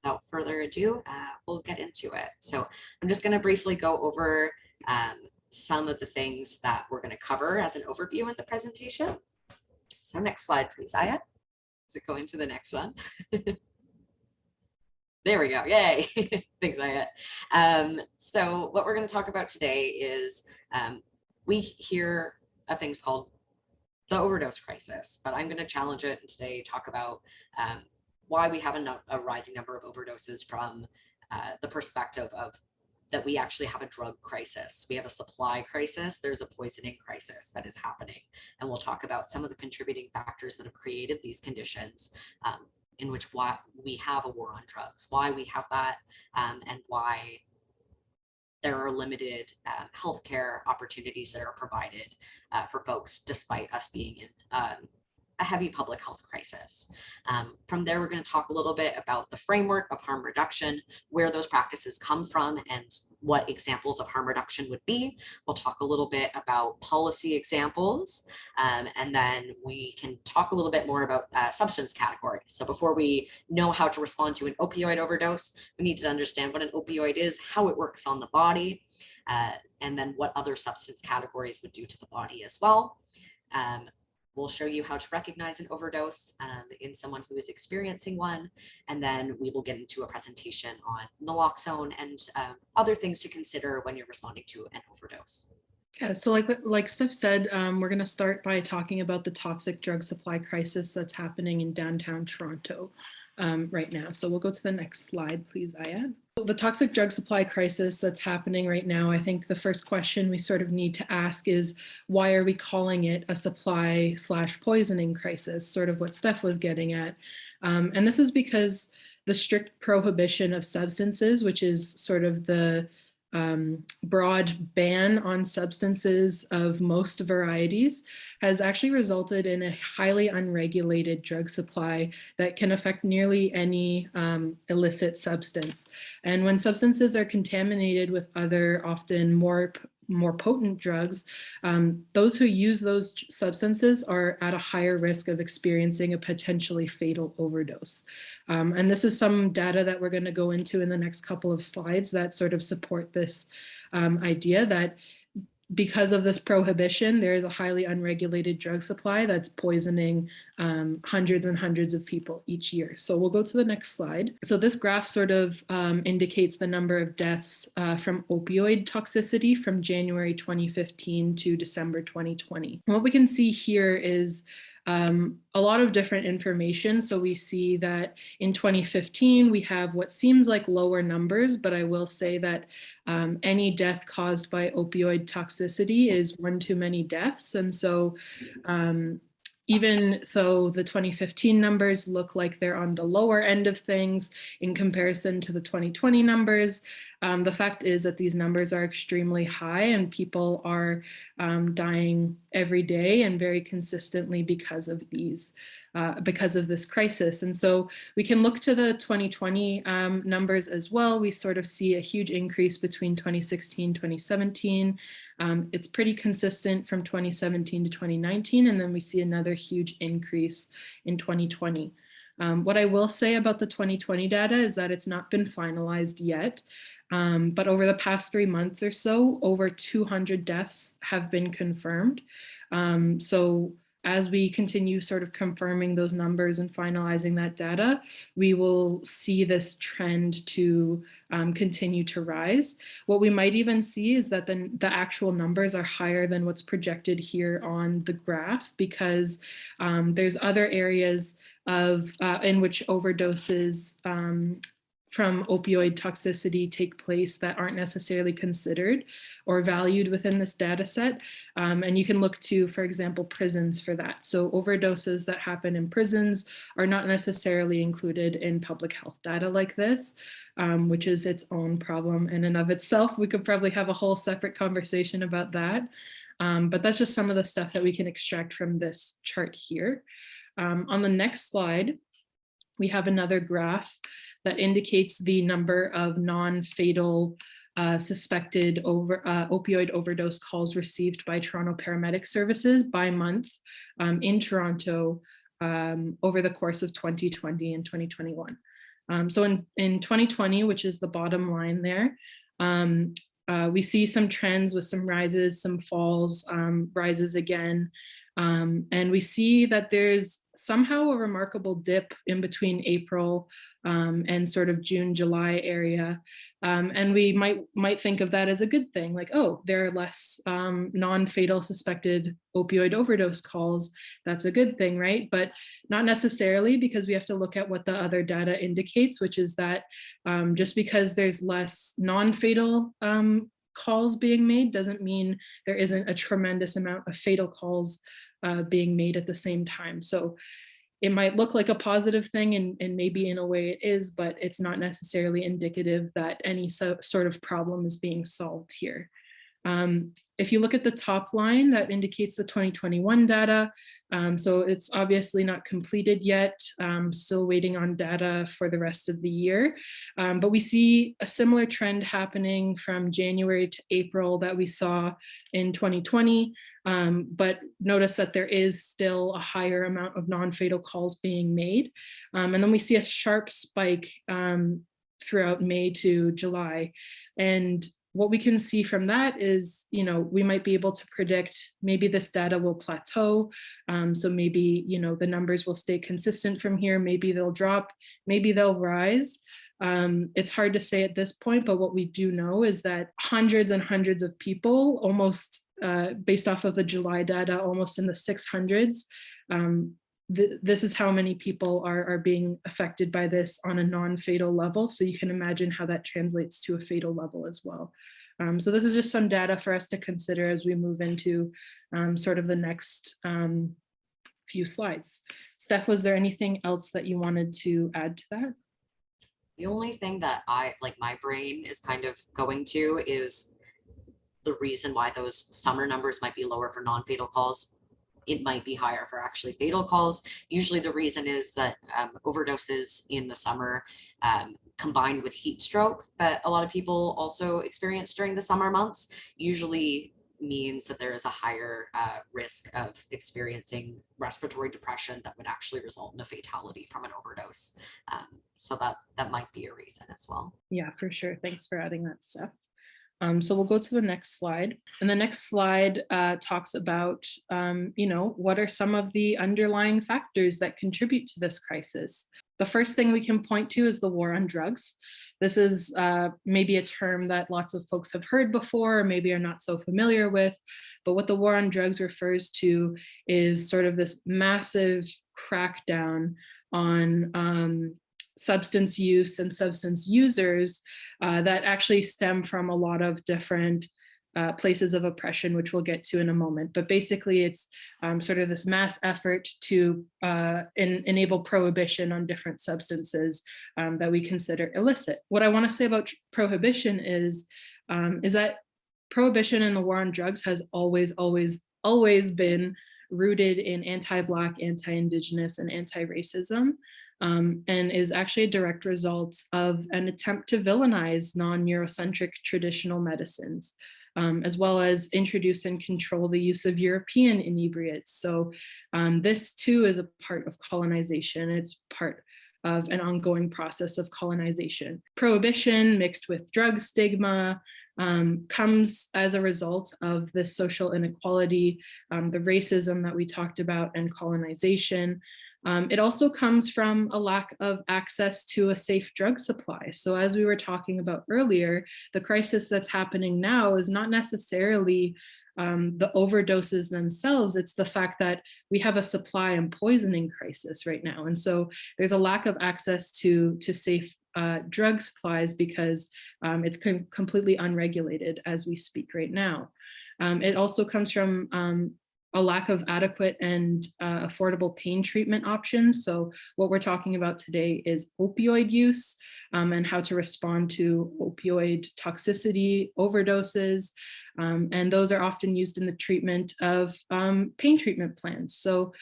without further ado, we'll get into it. So I'm just going to briefly go over some of the things that we're going to cover as an overview in the presentation. So next slide, please, Aya. Is it going to the next one? There we go. Yay. Thanks, Aya. So what we're going to talk about today is we hear of things called the overdose crisis, but I'm going to challenge it and today talk about why we have a rising number of overdoses from the perspective of that we actually have a drug crisis. We have a supply crisis. There's a poisoning crisis that is happening. And we'll talk about some of the contributing factors that have created these conditions in which we have a war on drugs, why we have that, and why there are limited healthcare opportunities that are provided for folks despite us being in a heavy public health crisis. From there, we're going to talk a little bit about the framework of harm reduction, where those practices come from, and what examples of harm reduction would be. We'll talk a little bit about policy examples, and then we can talk a little bit more about substance categories. So before we know how to respond to an opioid overdose, we need to understand what an opioid is, how it works on the body, and then what other substance categories would do to the body as well. We'll show you how to recognize an overdose in someone who is experiencing one, and then we will get into a presentation on naloxone and other things to consider when you're responding to an overdose. Yeah, so like Steph said, we're going to start by talking about the toxic drug supply crisis that's happening in downtown Toronto right now. So we'll go to the next slide, please, Aya. The toxic drug supply crisis that's happening right now, I think the first question we sort of need to ask is, why are we calling it a supply/poisoning crisis, sort of what Steph was getting at. And this is because the strict prohibition of substances, which is sort of the broad ban on substances of most varieties, has actually resulted in a highly unregulated drug supply that can affect nearly any illicit substance. And when substances are contaminated with other, often more potent drugs, those who use those substances are at a higher risk of experiencing a potentially fatal overdose. And this is some data that we're going to go into in the next couple of slides that sort of support this idea that because of this prohibition, there is a highly unregulated drug supply that's poisoning hundreds and hundreds of people each year. So we'll go to the next slide. So this graph sort of indicates the number of deaths from opioid toxicity from January 2015 to December 2020. And what we can see here is a lot of different information. So we see that in 2015, we have what seems like lower numbers, but I will say that any death caused by opioid toxicity is one too many deaths. And so even though the 2015 numbers look like they're on the lower end of things in comparison to the 2020 numbers, the fact is that these numbers are extremely high and people are dying every day and very consistently because of this crisis. And so we can look to the 2020 numbers as well. We sort of see a huge increase between 2016, 2017. It's pretty consistent from 2017 to 2019, and then we see another huge increase in 2020. What I will say about the 2020 data is that it's not been finalized yet, but over the past 3 months or so, over 200 deaths have been confirmed. So as we continue sort of confirming those numbers and finalizing that data, we will see this trend to continue to rise. What we might even see is that the actual numbers are higher than what's projected here on the graph, because there's other areas in which overdoses from opioid toxicity take place that aren't necessarily considered or valued within this data set. And you can look to, for example, prisons for that. So overdoses that happen in prisons are not necessarily included in public health data like this, which is its own problem in and of itself. We could probably have a whole separate conversation about that. But that's just some of the stuff that we can extract from this chart here. On the next slide, we have another graph that indicates the number of non-fatal suspected opioid overdose calls received by Toronto Paramedic Services by month in Toronto over the course of 2020 and 2021. So in 2020, which is the bottom line there, we see some trends with some rises, some falls, rises again. And we see that there's somehow a remarkable dip in between April and sort of June, July area. And we might think of that as a good thing, like, oh, there are less non-fatal suspected opioid overdose calls. That's a good thing, right? But not necessarily, because we have to look at what the other data indicates, which is that just because there's less non-fatal calls being made doesn't mean there isn't a tremendous amount of fatal calls being made at the same time. So it might look like a positive thing, and maybe in a way it is, but it's not necessarily indicative that any sort of problem is being solved here. If you look at the top line, that indicates the 2021 data. So it's obviously not completed yet, still waiting on data for the rest of the year. But we see a similar trend happening from January to April that we saw in 2020. But notice that there is still a higher amount of non-fatal calls being made. And then we see a sharp spike throughout May to July. And what we can see from that is, we might be able to predict maybe this data will plateau. So maybe, the numbers will stay consistent from here. Maybe they'll drop, maybe they'll rise. It's hard to say at this point, but what we do know is that hundreds and hundreds of people, almost based off of the July data, almost in the 600s, this is how many people are being affected by this on a non-fatal level. So you can imagine how that translates to a fatal level as well. So this is just some data for us to consider as we move into sort of the next few slides. Steph, was there anything else that you wanted to add to that? The only thing that my brain is kind of going to is the reason why those summer numbers might be lower for non-fatal calls. It might be higher for actually fatal calls. Usually the reason is that overdoses in the summer combined with heat stroke that a lot of people also experience during the summer months usually means that there is a higher risk of experiencing respiratory depression that would actually result in a fatality from an overdose. So that might be a reason as well. Yeah, for sure. Thanks for adding that, Steph. So we'll go to the next slide. And the next slide talks about, what are some of the underlying factors that contribute to this crisis? The first thing we can point to is the war on drugs. This is maybe a term that lots of folks have heard before, or maybe are not so familiar with. But what the war on drugs refers to is sort of this massive crackdown on substance use and substance users that actually stem from a lot of different places of oppression, which we'll get to in a moment. But basically, it's sort of this mass effort to enable prohibition on different substances that we consider illicit. What I want to say about prohibition is that prohibition and the war on drugs has always been rooted in anti-Black, anti-Indigenous, and anti-racism. And is actually a direct result of an attempt to villainize non-Eurocentric traditional medicines, as well as introduce and control the use of European inebriates. So this too is a part of colonization. It's part of an ongoing process of colonization. Prohibition mixed with drug stigma comes as a result of this social inequality, the racism that we talked about, and colonization. It also comes from a lack of access to a safe drug supply. So as we were talking about earlier, the crisis that's happening now is not necessarily the overdoses themselves. It's the fact that we have a supply and poisoning crisis right now. And so there's a lack of access to safe drug supplies because it's completely unregulated as we speak right now. It also comes from a lack of adequate and affordable pain treatment options. So what we're talking about today is opioid use and how to respond to opioid toxicity, overdoses, and those are often used in the treatment of pain treatment plans. So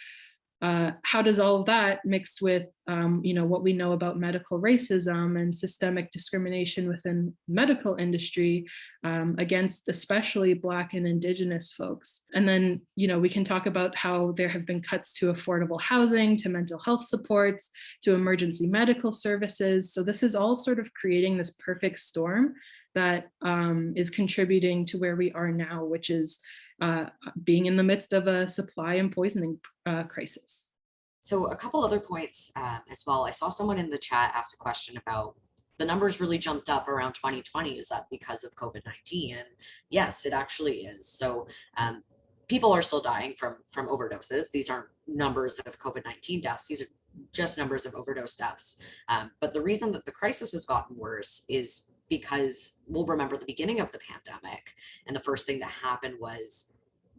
how does all of that mixed with, what we know about medical racism and systemic discrimination within medical industry against especially Black and Indigenous folks? And then, we can talk about how there have been cuts to affordable housing, to mental health supports, to emergency medical services. So this is all sort of creating this perfect storm that is contributing to where we are now, which is being in the midst of a supply and poisoning crisis. So a couple other points as well. I saw someone in the chat ask a question about the numbers really jumped up around 2020. Is that because of COVID-19? And yes, it actually is. So people are still dying from overdoses. These aren't numbers of COVID-19 deaths. These are just numbers of overdose deaths. But the reason that the crisis has gotten worse is because we'll remember the beginning of the pandemic, and the first thing that happened was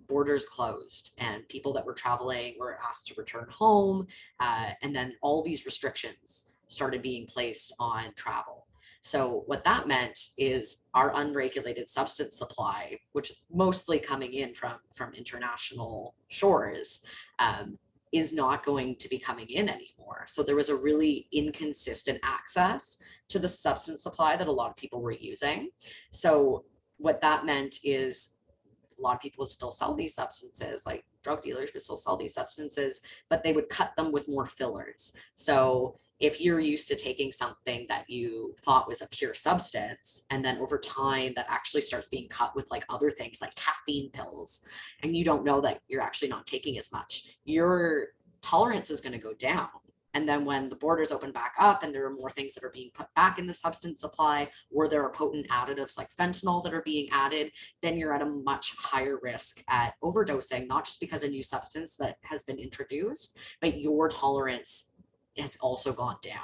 borders closed and people that were traveling were asked to return home. And then all these restrictions started being placed on travel. So what that meant is our unregulated substance supply, which is mostly coming in from international shores, is not going to be coming in anymore. So there was a really inconsistent access to the substance supply that a lot of people were using. So what that meant is a lot of people would still sell these substances, like drug dealers would still sell these substances, but they would cut them with more fillers. So if you're used to taking something that you thought was a pure substance, and then over time that actually starts being cut with like other things like caffeine pills, and you don't know that you're actually not taking as much, your tolerance is going to go down. And then when the borders open back up and there are more things that are being put back in the substance supply, or there are potent additives like fentanyl that are being added, then you're at a much higher risk at overdosing, not just because a new substance that has been introduced, but your tolerance has also gone down.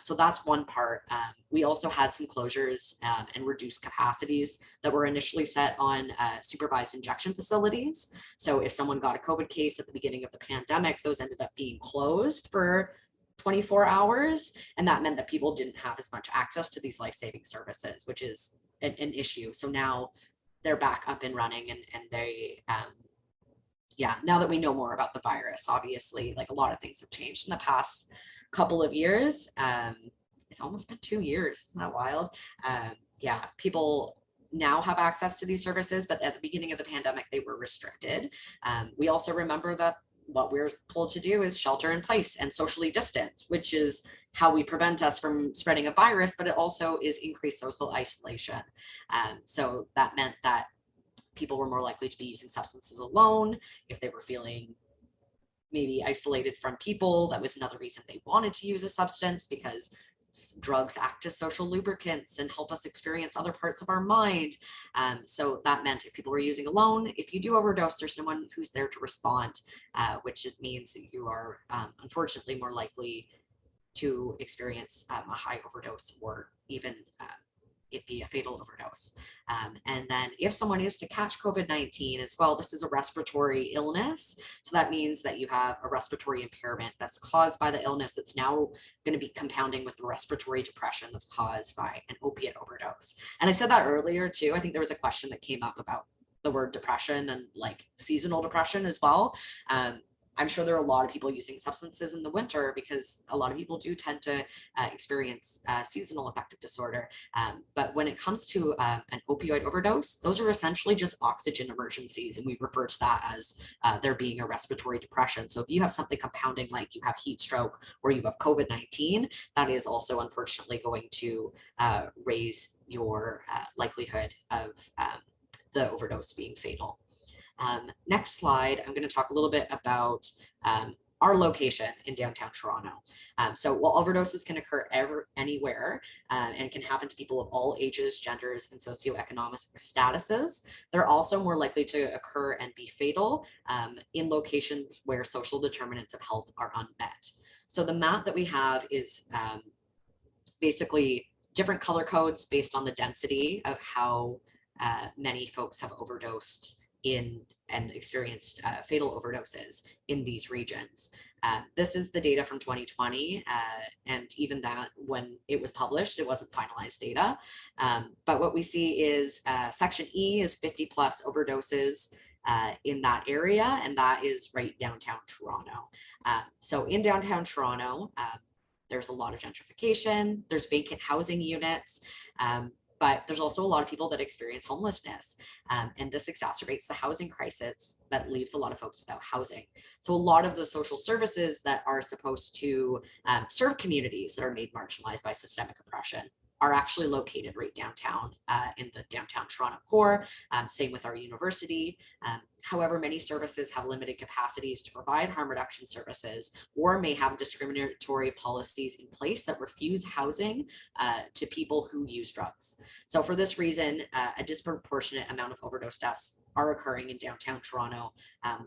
So that's one part. We also had some closures and reduced capacities that were initially set on supervised injection facilities. So if someone got a COVID case at the beginning of the pandemic, those ended up being closed for 24 hours. And that meant that people didn't have as much access to these life-saving services, which is an issue. So now they're back up and running, and they, now that we know more about the virus, obviously, like a lot of things have changed in the past couple of years. It's almost been 2 years. Isn't that wild? People now have access to these services, but at the beginning of the pandemic, they were restricted. We also remember that what we're told to do is shelter in place and socially distance, which is how we prevent us from spreading a virus, but it also is increased social isolation. So that meant that people were more likely to be using substances alone if they were feeling maybe isolated from people. That was another reason they wanted to use a substance, because drugs act as social lubricants and help us experience other parts of our mind. So that meant if people were using alone, if you do overdose, there's someone who's there to respond, which means that you are unfortunately more likely to experience a high overdose, or even it be a fatal overdose. And then if someone is to catch COVID-19 as well, this is a respiratory illness. So that means that you have a respiratory impairment that's caused by the illness that's now going to be compounding with the respiratory depression that's caused by an opiate overdose. And I said that earlier too. I think there was a question that came up about the word depression and like seasonal depression as well. I'm sure there are a lot of people using substances in the winter because a lot of people do tend to experience seasonal affective disorder. But when it comes to an opioid overdose, those are essentially just oxygen emergencies. And we refer to that as there being a respiratory depression. So if you have something compounding, like you have heat stroke or you have COVID-19, that is also unfortunately going to raise your likelihood of the overdose being fatal. Next slide, I'm going to talk a little bit about our location in downtown Toronto. So while overdoses can occur anywhere and can happen to people of all ages, genders, and socioeconomic statuses, they're also more likely to occur and be fatal in locations where social determinants of health are unmet. So the map that we have is basically different color codes based on the density of how many folks have overdosed in and experienced fatal overdoses in these regions. This is the data from 2020, and even that, when it was published, it wasn't finalized data. But what we see is section E is 50 plus overdoses in that area, and that is right downtown Toronto. So in downtown Toronto, there's a lot of gentrification, there's vacant housing units, but there's also a lot of people that experience homelessness. And this exacerbates the housing crisis that leaves a lot of folks without housing. So a lot of the social services that are supposed to serve communities that are made marginalized by systemic oppression are actually located right downtown in the downtown Toronto core. Same with our university. However, many services have limited capacities to provide harm reduction services or may have discriminatory policies in place that refuse housing to people who use drugs. So for this reason, a disproportionate amount of overdose deaths are occurring in downtown Toronto,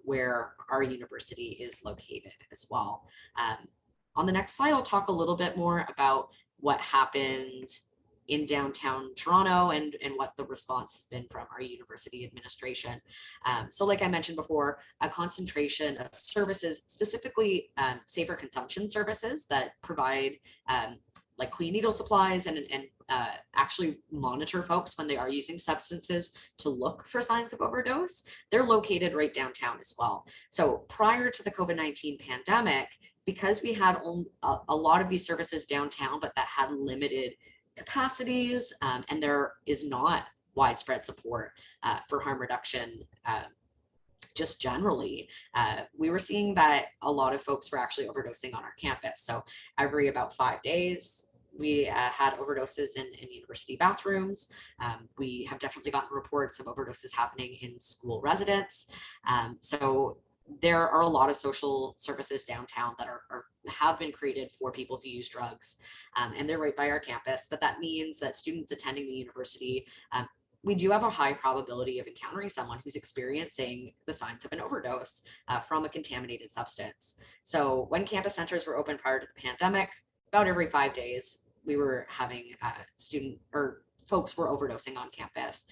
where our university is located as well. On the next slide, I'll talk a little bit more about what happened in downtown Toronto and what the response has been from our university administration. So like I mentioned before, a concentration of services, specifically safer consumption services that provide like clean needle supplies and actually monitor folks when they are using substances to look for signs of overdose. They're located right downtown as well. So prior to the COVID-19 pandemic, because we had a lot of these services downtown, but that had limited capacities, and there is not widespread support for harm reduction just generally, we were seeing that a lot of folks were actually overdosing on our campus. So every about 5 days, we had overdoses in university bathrooms. We have definitely gotten reports of overdoses happening in school residents. So there are a lot of social services downtown that have been created for people who use drugs, and they're right by our campus. But that means that students attending the university, we do have a high probability of encountering someone who's experiencing the signs of an overdose from a contaminated substance. So when campus centers were open prior to the pandemic, about every 5 days, we were having folks were overdosing on campus.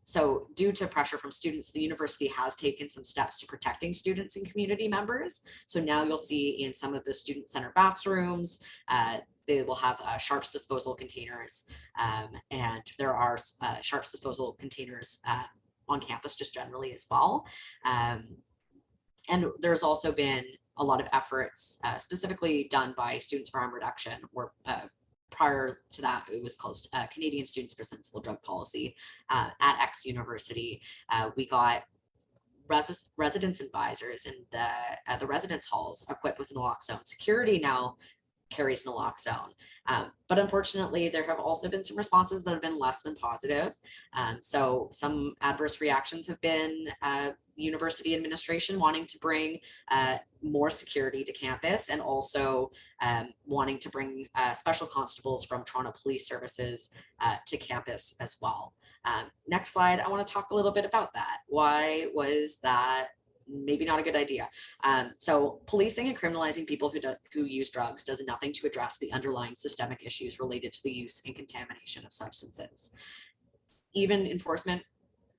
So due to pressure from students, the university has taken some steps to protecting students and community members. So now you'll see in some of the student center bathrooms, they will have sharps disposal containers, and there are sharps disposal containers on campus just generally as well. And there's also been a lot of efforts specifically done by Students for Harm Reduction, or prior to that, it was called Canadian Students for Sensible Drug Policy at X University. We got residence advisors in the residence halls equipped with naloxone. Security now carries naloxone. But unfortunately, there have also been some responses that have been less than positive. So some adverse reactions have been university administration wanting to bring more security to campus, and also wanting to bring special constables from Toronto Police Services to campus as well. Next slide, I want to talk a little bit about that. Why was that maybe not a good idea? So policing and criminalizing people who use drugs does nothing to address the underlying systemic issues related to the use and contamination of substances. Even enforcement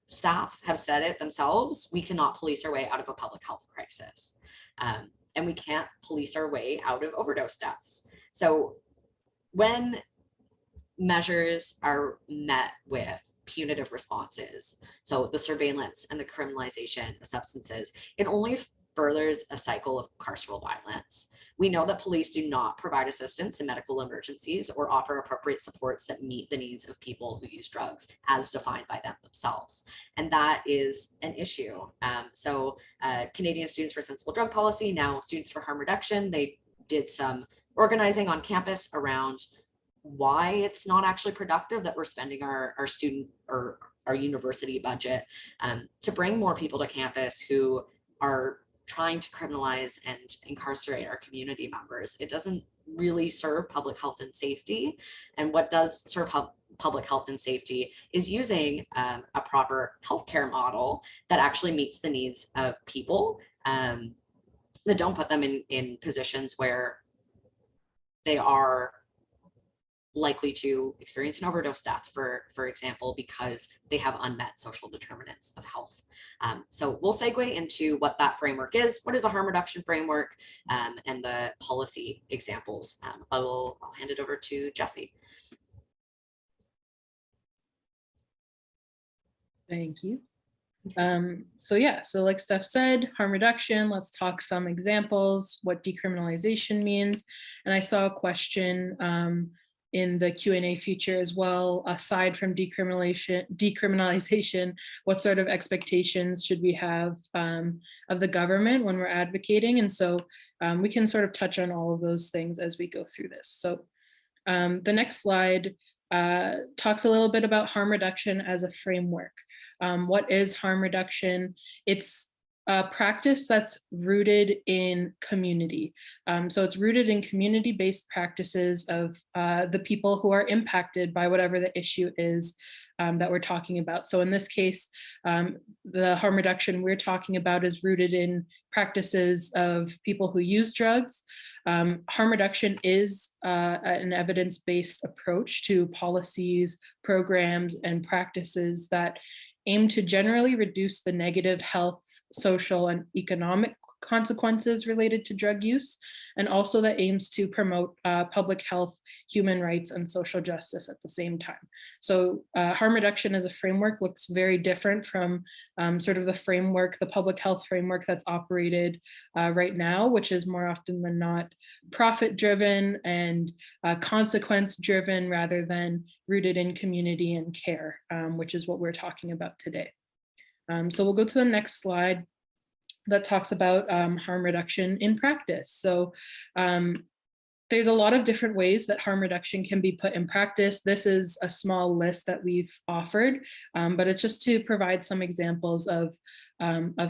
staff have said it themselves: we cannot police our way out of a public health crisis. And we can't police our way out of overdose deaths. So when measures are met with punitive responses, so the surveillance and the criminalization of substances, it only furthers a cycle of carceral violence. We know that police do not provide assistance in medical emergencies or offer appropriate supports that meet the needs of people who use drugs as defined by them themselves. And that is an issue. So Canadian Students for Sensible Drug Policy, now Students for Harm Reduction, they did some organizing on campus around why it's not actually productive that we're spending our student or our university budget to bring more people to campus who are trying to criminalize and incarcerate our community members. It doesn't really serve public health and safety. And what does serve public health and safety is using a proper healthcare model that actually meets the needs of people, that don't put them in positions where they are likely to experience an overdose death, for example, because they have unmet social determinants of health. So we'll segue into what that framework is. What is a harm reduction framework, and the policy examples. I'll hand it over to Jessie. Thank you. So yeah, so like Steph said, harm reduction, let's talk some examples, what decriminalization means. And I saw a question in the Q&A feature as well, aside from decriminalization, what sort of expectations should we have of the government when we're advocating? And so we can sort of touch on all of those things as we go through this. So the next slide talks a little bit about harm reduction as a framework. What is harm reduction? It's a practice that's rooted in community. So it's rooted in community-based practices of the people who are impacted by whatever the issue is that we're talking about. So in this case, the harm reduction we're talking about is rooted in practices of people who use drugs. Harm reduction is an evidence-based approach to policies, programs, and practices that aim to generally reduce the negative health, social, and economic consequences related to drug use, and also that aims to promote public health, human rights, and social justice at the same time. So harm reduction as a framework looks very different from sort of the framework, the public health framework that's operated right now, which is more often than not profit-driven and consequence-driven rather than rooted in community and care, which is what we're talking about today. So we'll go to the next slide that talks about harm reduction in practice. So there's a lot of different ways that harm reduction can be put in practice. This is a small list that we've offered, but it's just to provide some examples of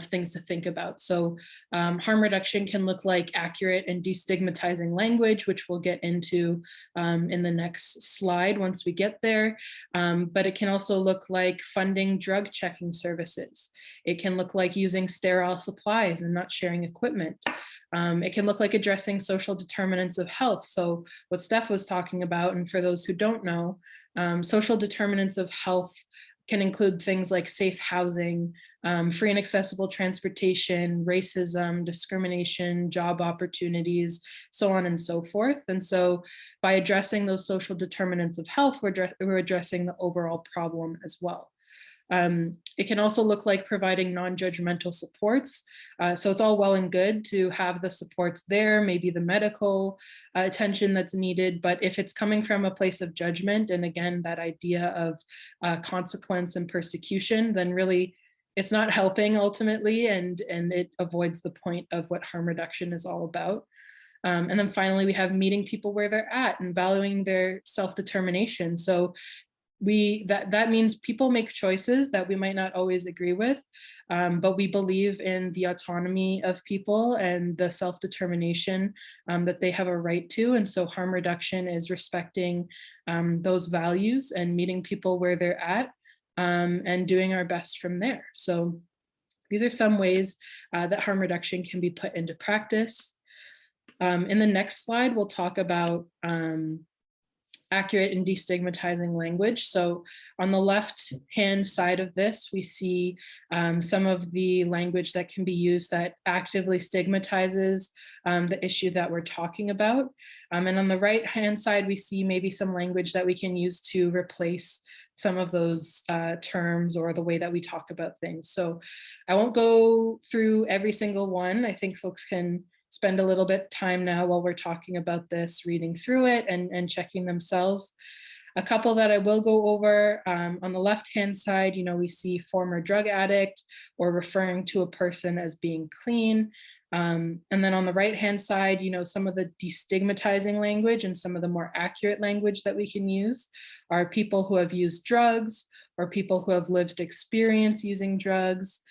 things to think about. So harm reduction can look like accurate and destigmatizing language, which we'll get into in the next slide once we get there. But it can also look like funding drug checking services. It can look like using sterile supplies and not sharing equipment. It can look like addressing social determinants of health. So what Steph was talking about, and for those who don't know, social determinants of health can include things like safe housing, free and accessible transportation, racism, discrimination, job opportunities, so on and so forth. And so by addressing those social determinants of health, we're addressing the overall problem as well. It can also look like providing non-judgmental supports. So it's all well and good to have the supports there, maybe the medical attention that's needed, but if it's coming from a place of judgment, and again, that idea of consequence and persecution, then really it's not helping ultimately, and it avoids the point of what harm reduction is all about. And then finally, we have meeting people where they're at and valuing their self-determination. So that means people make choices that we might not always agree with, but we believe in the autonomy of people and the self-determination that they have a right to. And so harm reduction is respecting those values and meeting people where they're at and doing our best from there. So these are some ways that harm reduction can be put into practice. In the next slide, we'll talk about accurate and destigmatizing language. So on the left-hand side of this, we see some of the language that can be used that actively stigmatizes the issue that we're talking about. And on the right-hand side, we see maybe some language that we can use to replace some of those terms or the way that we talk about things. So I won't go through every single one. I think folks can spend a little bit time now while we're talking about this, reading through it and checking themselves. A couple that I will go over on the left-hand side, we see former drug addict or referring to a person as being clean. And then on the right-hand side, some of the destigmatizing language and some of the more accurate language that we can use are people who have used drugs or people who have lived experience using drugs,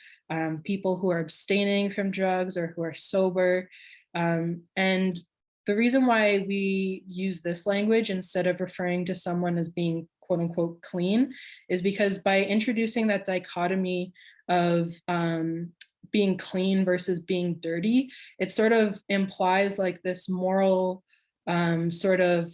people who are abstaining from drugs or who are sober. And the reason why we use this language instead of referring to someone as being quote unquote clean is because by introducing that dichotomy of being clean versus being dirty, it sort of implies like this moral sort of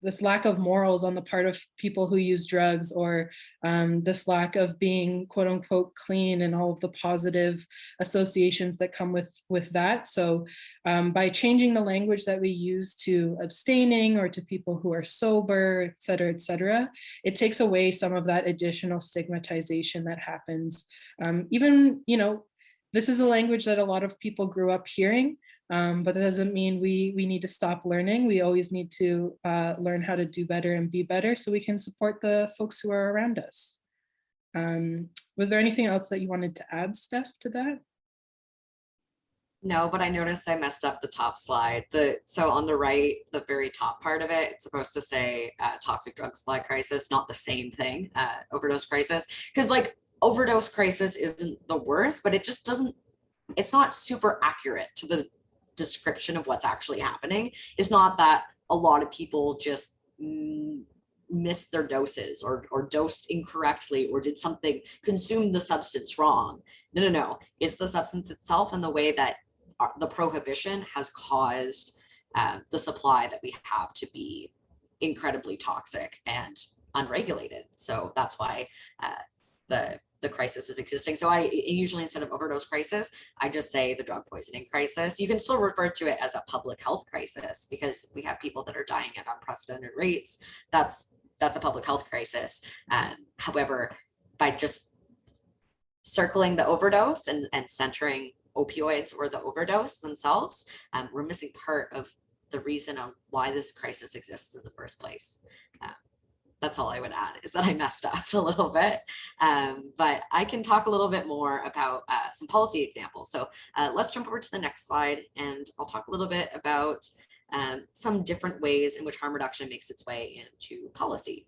this lack of morals on the part of people who use drugs, or this lack of being quote unquote clean, and all of the positive associations that come with that. So by changing the language that we use to abstaining or to people who are sober, et cetera, it takes away some of that additional stigmatization that happens. Even, this is a language that a lot of people grew up hearing, but that doesn't mean we need to stop learning. We always need to learn how to do better and be better so we can support the folks who are around us. Was there anything else that you wanted to add, Steph, to that? No, but I noticed I messed up the top slide. So on the right, the very top part of it, it's supposed to say toxic drug supply crisis, not the same thing, overdose crisis. Because like overdose crisis isn't the worst, but it just doesn't, it's not super accurate to the description of what's actually happening. It's not that a lot of people just missed their doses or dosed incorrectly or did something, consumed the substance wrong. No. It's the substance itself and the way that the prohibition has caused the supply that we have to be incredibly toxic and unregulated. So that's why the crisis is existing. So I usually, instead of overdose crisis, I just say the drug poisoning crisis. You can still refer to it as a public health crisis because we have people that are dying at unprecedented rates. That's a public health crisis. However, by just circling the overdose and centering opioids or the overdose themselves, we're missing part of the reason of why this crisis exists in the first place. That's all I would add, is that I messed up a little bit. But I can talk a little bit more about some policy examples. So let's jump over to the next slide, and I'll talk a little bit about some different ways in which harm reduction makes its way into policy.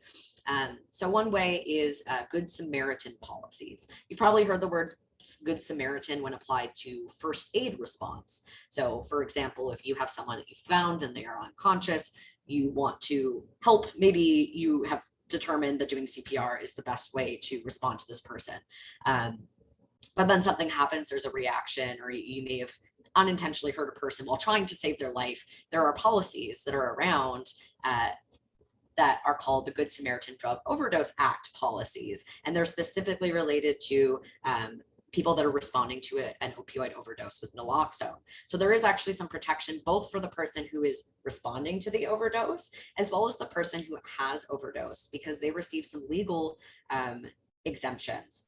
So one way is Good Samaritan policies. You've probably heard the word Good Samaritan when applied to first aid response. So for example, if you have someone that you found and they are unconscious, you want to help, maybe you have determined that doing CPR is the best way to respond to this person. But then something happens, there's a reaction, or you may have unintentionally hurt a person while trying to save their life. There are policies that are around that are called the Good Samaritan Drug Overdose Act policies, and they're specifically related to people that are responding to an opioid overdose with naloxone. So there is actually some protection both for the person who is responding to the overdose as well as the person who has overdosed, because they receive some legal exemptions.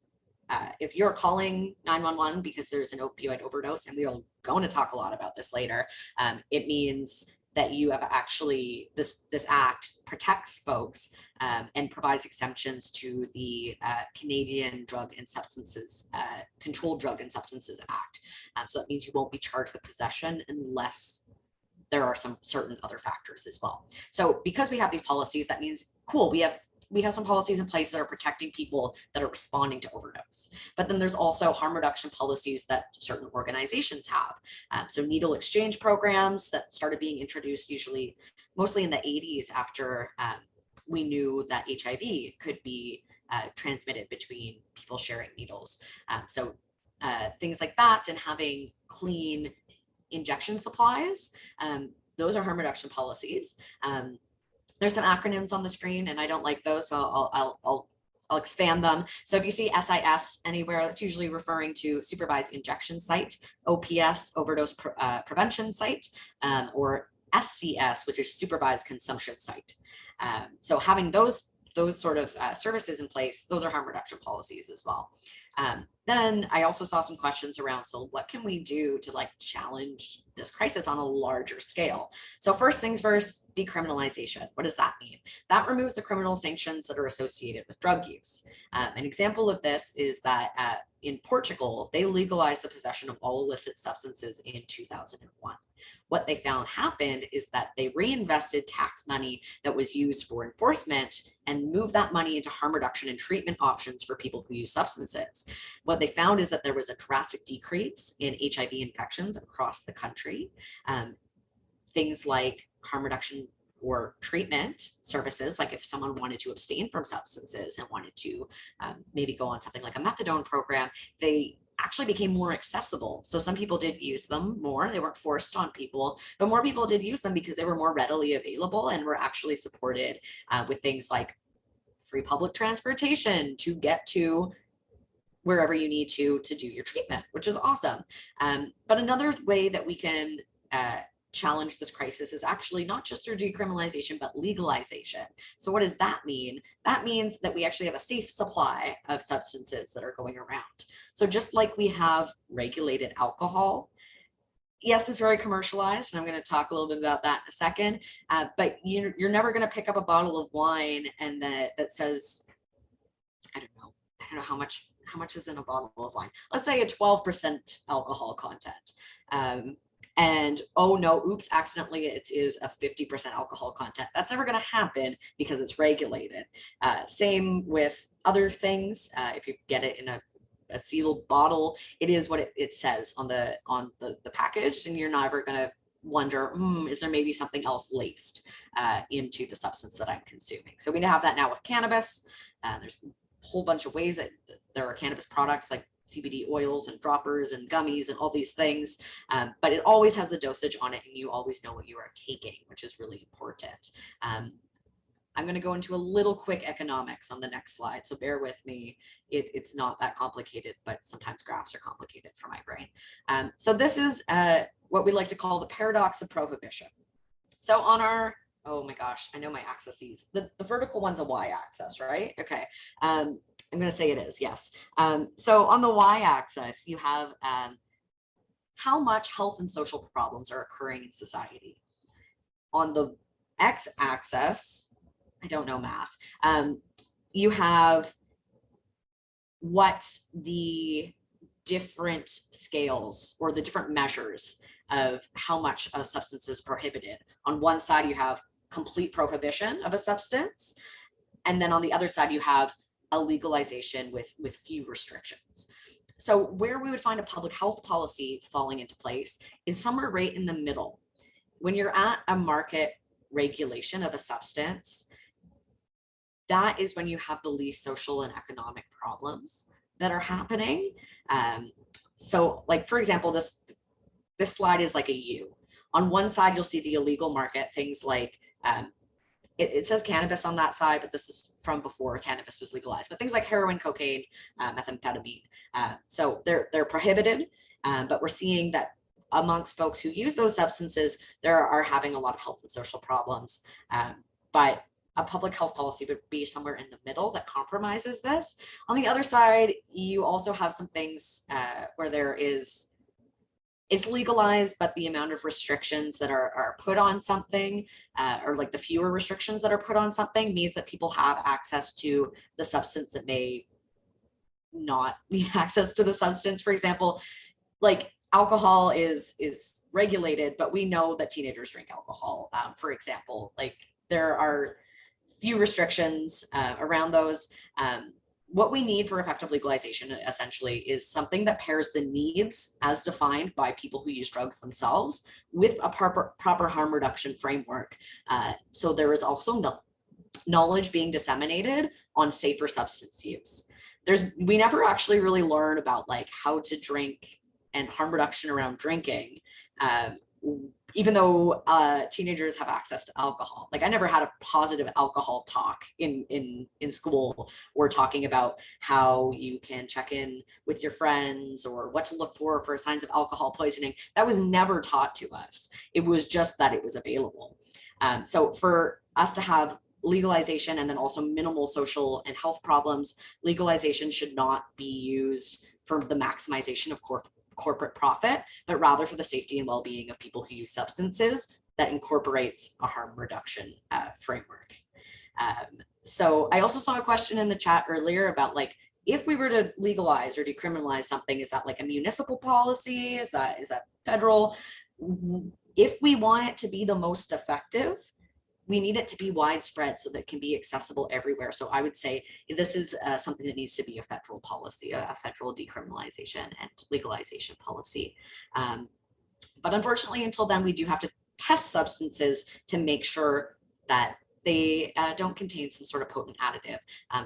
If you're calling 911 because there's an opioid overdose, and we are going to talk a lot about this later, it means that you have actually, this act protects folks and provides exemptions to the Canadian Drug and Substances, Controlled Drug and Substances Act. So that means you won't be charged with possession unless there are some certain other factors as well. So because we have these policies, that means, cool, we have some policies in place that are protecting people that are responding to overdose. But then there's also harm reduction policies that certain organizations have. So needle exchange programs that started being introduced mostly in the 80s after we knew that HIV could be transmitted between people sharing needles. So things like that, and having clean injection supplies, those are harm reduction policies. There's some acronyms on the screen and I don't like those, so I'll expand them. So if you see SIS anywhere, that's usually referring to supervised injection site, OPS, overdose prevention site, or SCS, which is supervised consumption site. So having those sort of services in place, those are harm reduction policies as well. Then I also saw some questions around, so what can we do to like challenge this crisis on a larger scale? So first things first, decriminalization. What does that mean? That removes the criminal sanctions that are associated with drug use. An example of this is that in Portugal, they legalized the possession of all illicit substances in 2001. What they found happened is that they reinvested tax money that was used for enforcement and moved that money into harm reduction and treatment options for people who use substances. What they found is that there was a drastic decrease in HIV infections across the country. Things like harm reduction or treatment services, like if someone wanted to abstain from substances and wanted to maybe go on something like a methadone program, they actually became more accessible. So some people did use them more. They weren't forced on people, but more people did use them because they were more readily available and were actually supported with things like free public transportation to get to wherever you need to do your treatment, which is awesome. But another way that we can challenge this crisis is actually not just through decriminalization, but legalization. So what does that mean? That means that we actually have a safe supply of substances that are going around. So just like we have regulated alcohol, yes, it's very commercialized, and I'm going to talk a little bit about that in a second, but you're never going to pick up a bottle of wine and that says, I don't know how much is in a bottle of wine. Let's say a 12% alcohol content. And oh no, oops, accidentally it is a 50% alcohol content. That's never going to happen because it's regulated. Same with other things. If you get it in a sealed bottle, it is what it says on the package, and you're never going to wonder, is there maybe something else laced into the substance that I'm consuming? So we have that now with cannabis. There's a whole bunch of ways that there are cannabis products like CBD oils and droppers and gummies and all these things, but it always has the dosage on it, and you always know what you are taking, which is really important. I'm going to go into a little quick economics on the next slide, so bear with me. It's not that complicated, but sometimes graphs are complicated for my brain. So this is what we like to call the paradox of prohibition. So on our, oh my gosh, I know my axes. The vertical one's a y-axis, right? Okay. I'm going to say it is, yes. So on the y-axis, you have how much health and social problems are occurring in society. On the x-axis, I don't know math, you have what the different scales or the different measures of how much a substance is prohibited. On one side, you have complete prohibition of a substance, and then on the other side, you have a legalization with few restrictions. So where we would find a public health policy falling into place is somewhere right in the middle. When you're at a market regulation of a substance, that is when you have the least social and economic problems that are happening. So like, for example, this slide is like a U. On one side, you'll see the illegal market, things like, it says cannabis on that side, but this is from before cannabis was legalized, but things like heroin, cocaine, methamphetamine. So they're prohibited, but we're seeing that amongst folks who use those substances, there are having a lot of health and social problems. But a public health policy would be somewhere in the middle that compromises this. On the other side, you also have some things where it's legalized, but the amount of restrictions that are put on something, or like the fewer restrictions that are put on something, means that people have access to the substance that may not need access to the substance. For example, like alcohol is regulated, but we know that teenagers drink alcohol. For example, like there are few restrictions around those. What we need for effective legalization essentially is something that pairs the needs as defined by people who use drugs themselves with a proper harm reduction framework. So there is also knowledge being disseminated on safer substance use. We never actually really learn about like how to drink and harm reduction around drinking, even though teenagers have access to alcohol. Like I never had a positive alcohol talk in school, or talking about how you can check in with your friends or what to look for signs of alcohol poisoning. That was never taught to us. It was just that it was available. So for us to have legalization and then also minimal social and health problems, legalization should not be used for the maximization of corporate profit, but rather for the safety and well-being of people who use substances that incorporates a harm reduction framework. So I also saw a question in the chat earlier about like, if we were to legalize or decriminalize something, is that like a municipal policy? Is that federal? If we want it to be the most effective, we need it to be widespread so that it can be accessible everywhere. So I would say this is something that needs to be a federal policy, a federal decriminalization and legalization policy. But unfortunately, until then, we do have to test substances to make sure that they don't contain some sort of potent additive.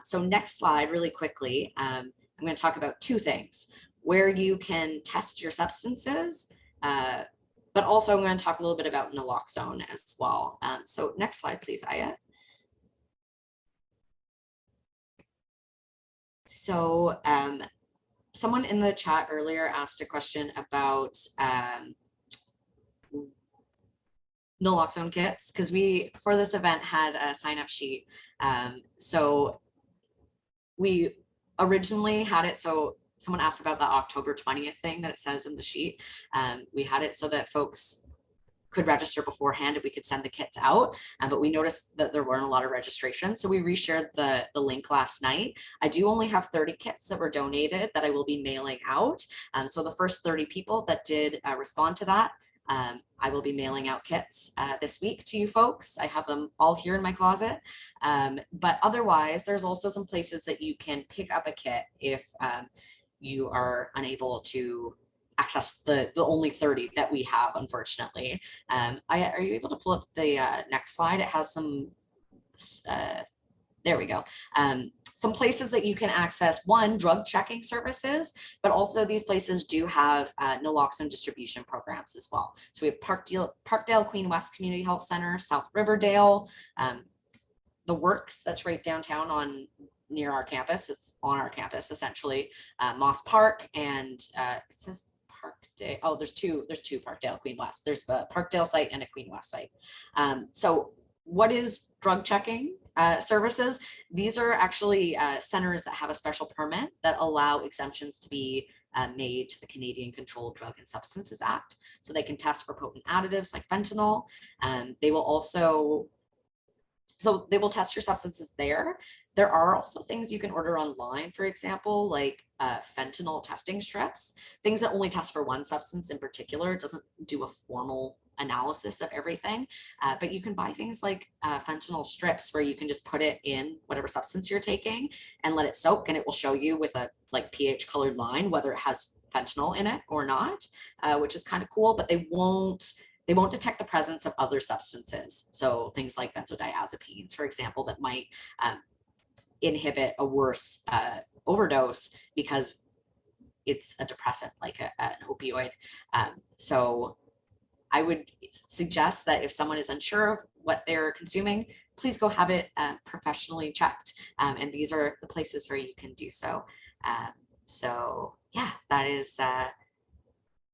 So next slide, really quickly, I'm going to talk about two things. where you can test your substances, but also I'm going to talk a little bit about naloxone as well. So next slide, please, Aya. So someone in the chat earlier asked a question about naloxone kits, because we, for this event, had a sign-up sheet. So we originally had it, so someone asked about the October 20th thing that it says in the sheet. We had it so that folks could register beforehand and we could send the kits out, but we noticed that there weren't a lot of registrations, so we reshared the link last night. I do only have 30 kits that were donated that I will be mailing out. So the first 30 people that did respond to that, I will be mailing out kits this week to you folks. I have them all here in my closet. But otherwise, there's also some places that you can pick up a kit if you are unable to access the only 30 that we have, unfortunately. Are you able to pull up the next slide? It has some, there we go. Some places that you can access, one, drug checking services, but also these places do have naloxone distribution programs as well. So we have Parkdale Queen West Community Health Center, South Riverdale, the Works, that's right downtown near our campus. It's on our campus essentially. Moss Park, and it says Parkdale. Oh, there's two Parkdale Queen West. There's a Parkdale site and a Queen West site. So what is drug checking services? These are actually centers that have a special permit that allow exemptions to be made to the Canadian Controlled Drug and Substances Act. So they can test for potent additives like fentanyl. They will also, so they will test your substances there. There are also things you can order online, for example, like fentanyl testing strips, things that only test for one substance in particular. It doesn't do a formal analysis of everything, but you can buy things like fentanyl strips where you can just put it in whatever substance you're taking and let it soak, and it will show you with a like pH colored line whether it has fentanyl in it or not, which is kind of cool. But they won't detect the presence of other substances. So things like benzodiazepines, for example, that might inhibit a worse overdose because it's a depressant like an opioid. So I would suggest that if someone is unsure of what they're consuming, please go have it professionally checked. And these are the places where you can do so. So yeah, that is,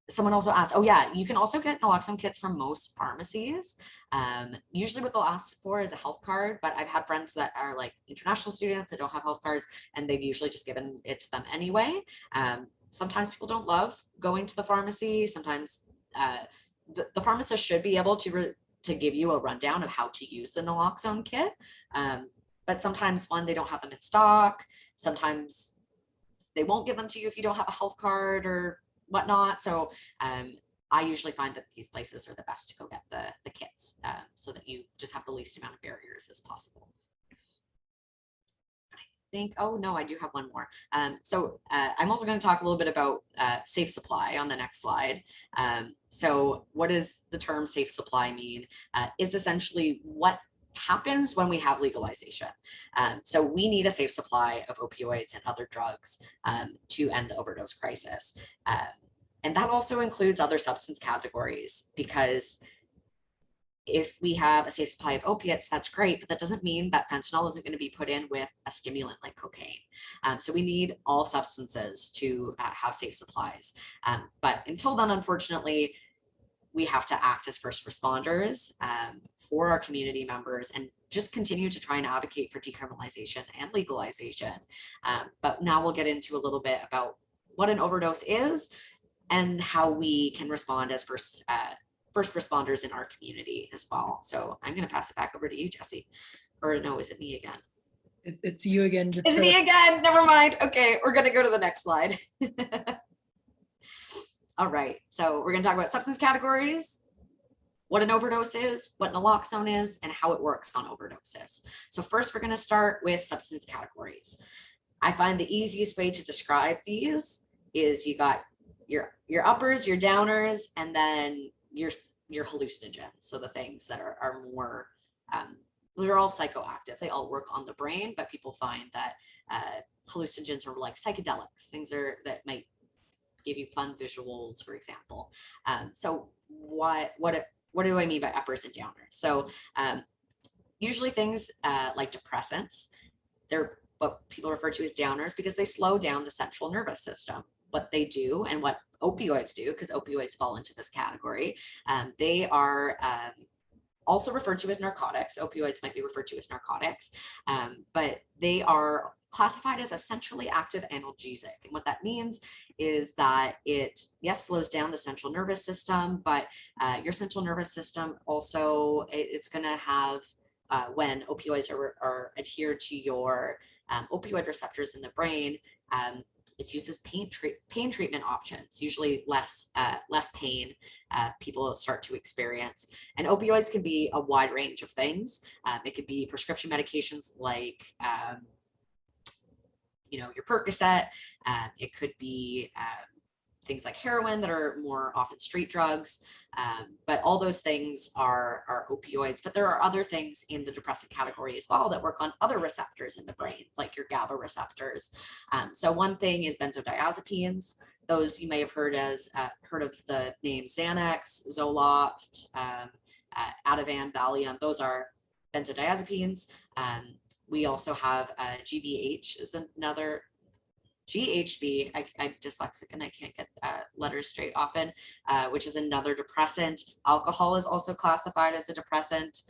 someone also asked, oh yeah, you can also get naloxone kits from most pharmacies. Usually what they'll ask for is a health card, but I've had friends that are like international students that don't have health cards, and they've usually just given it to them anyway. Sometimes people don't love going to the pharmacy. Sometimes the pharmacist should be able to give you a rundown of how to use the naloxone kit. But sometimes, one, they don't have them in stock. Sometimes they won't give them to you if you don't have a health card or whatnot. So I usually find that these places are the best to go get the kits, so that you just have the least amount of barriers as possible. Oh no, I do have one more. So I'm also going to talk a little bit about safe supply on the next slide. So what does the term safe supply mean? It's essentially what happens when we have legalization. So we need a safe supply of opioids and other drugs to end the overdose crisis. And that also includes other substance categories, because if we have a safe supply of opiates, that's great, but that doesn't mean that fentanyl isn't going to be put in with a stimulant like cocaine. So we need all substances to have safe supplies. But until then, unfortunately, we have to act as first responders for our community members and just continue to try and advocate for decriminalization and legalization. But now we'll get into a little bit about what an overdose is and how we can respond as first responders in our community as well. So I'm going to pass it back over to you, Jesse. Or no, is it me again? It's you again. It's me again. Never mind. Okay, we're going to go to the next slide. All right, so we're going to talk about substance categories, what an overdose is, what naloxone is, and how it works on overdoses. So first, we're going to start with substance categories. I find the easiest way to describe these is you got your uppers, your downers, and then your hallucinogens. So the things that are more, they're all psychoactive. They all work on the brain, but people find that hallucinogens are like psychedelics, things that might give you fun visuals, for example. So what do I mean by uppers and downers? So usually things like depressants, they're what people refer to as downers because they slow down the central nervous system. What they do and what opioids do, because opioids fall into this category, they are also referred to as narcotics. Opioids might be referred to as narcotics, but they are classified as a centrally active analgesic. And what that means is that it, yes, slows down the central nervous system, but your central nervous system also, it's going to have, when opioids are adhered to your opioid receptors in the brain, it's used as pain treatment options, usually less pain people start to experience. And opioids can be a wide range of things. It could be prescription medications like, your Percocet. It could be things like heroin that are more often street drugs. But all those things are opioids. But there are other things in the depressant category as well that work on other receptors in the brain, like your GABA receptors. So one thing is benzodiazepines. Those you may have heard of the name Xanax, Zoloft, Ativan, Valium. Those are benzodiazepines. We also have GBH is another. GHB, I'm dyslexic and I can't get letters straight often, which is another depressant. Alcohol is also classified as a depressant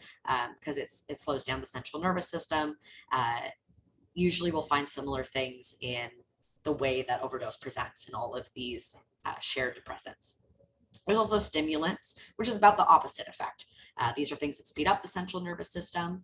because it slows down the central nervous system. Usually we'll find similar things in the way that overdose presents in all of these shared depressants. There's also stimulants, which is about the opposite effect. These are things that speed up the central nervous system.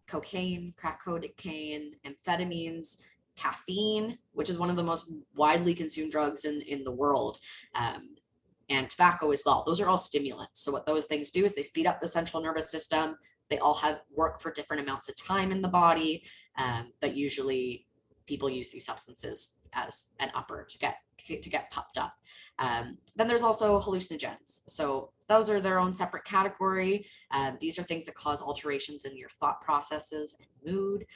Cocaine, crack cocaine, amphetamines, caffeine, which is one of the most widely consumed drugs in the world, and tobacco as well. Those are all stimulants. So what those things do is they speed up the central nervous system. They all have work for different amounts of time in the body, but usually people use these substances as an upper to get pumped up. Then there's also hallucinogens. So those are their own separate category. These are things that cause alterations in your thought processes and mood.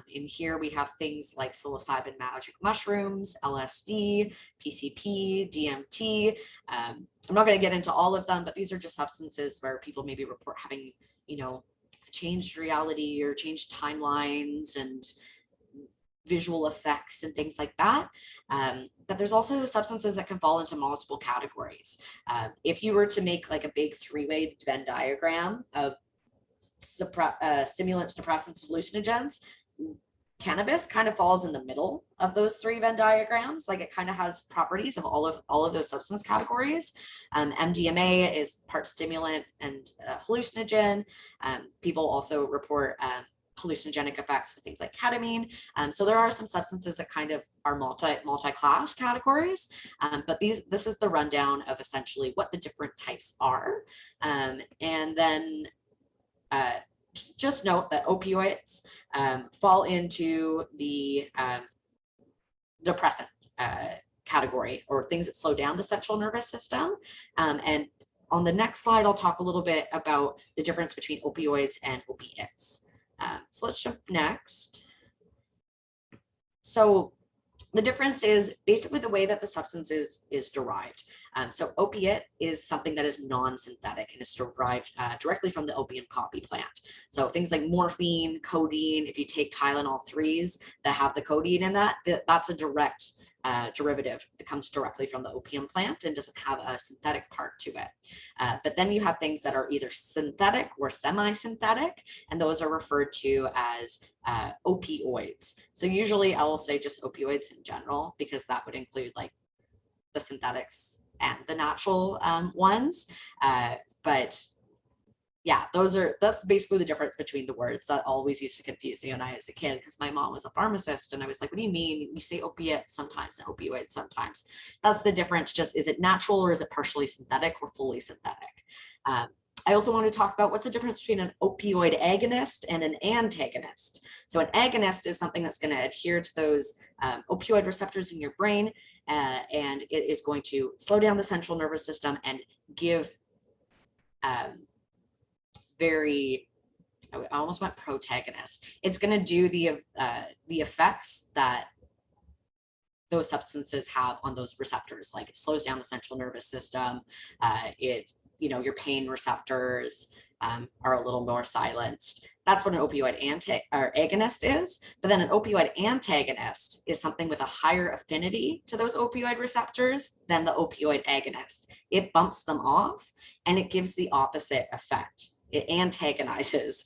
In here we have things like psilocybin magic mushrooms, LSD, PCP, DMT. I'm not going to get into all of them, but these are just substances where people maybe report having, changed reality or changed timelines and visual effects and things like that. But there's also substances that can fall into multiple categories. If you were to make like a big three-way Venn diagram of stimulants, depressants, hallucinogens, cannabis kind of falls in the middle of those three Venn diagrams. Like it kind of has properties of all of those substance categories. MDMA is part stimulant and hallucinogen. People also report hallucinogenic effects with things like ketamine. So there are some substances that kind of are multi-class categories, but this is the rundown of essentially what the different types are. And then just note that opioids fall into the depressant category, or things that slow down the central nervous system. And on the next slide, I'll talk a little bit about the difference between opioids and opiates. So let's jump next. So the difference is basically the way that the substance is derived. So opiate is something that is non-synthetic and is derived directly from the opium poppy plant. So things like morphine, codeine, if you take Tylenol 3s that have the codeine in that's a direct derivative that comes directly from the opium plant and doesn't have a synthetic part to it. But then you have things that are either synthetic or semi-synthetic, and those are referred to as opioids. So usually I will say just opioids in general, because that would include like the synthetics and the natural ones. But yeah, that's basically the difference between the words. That always used to confuse me when I was a kid, because my mom was a pharmacist and I was like, what do you mean? You say opiate sometimes and opioid sometimes. That's the difference. Just, is it natural or is it partially synthetic or fully synthetic? I also want to talk about what's the difference between an opioid agonist and an antagonist. So an agonist is something that's going to adhere to those opioid receptors in your brain, and it is going to slow down the central nervous system and give I almost went protagonist. It's going to do the effects that those substances have on those receptors. Like it slows down the central nervous system. Your pain receptors are a little more silenced. That's what an opioid agonist is. But then an opioid antagonist is something with a higher affinity to those opioid receptors than the opioid agonist. It bumps them off and it gives the opposite effect. It antagonizes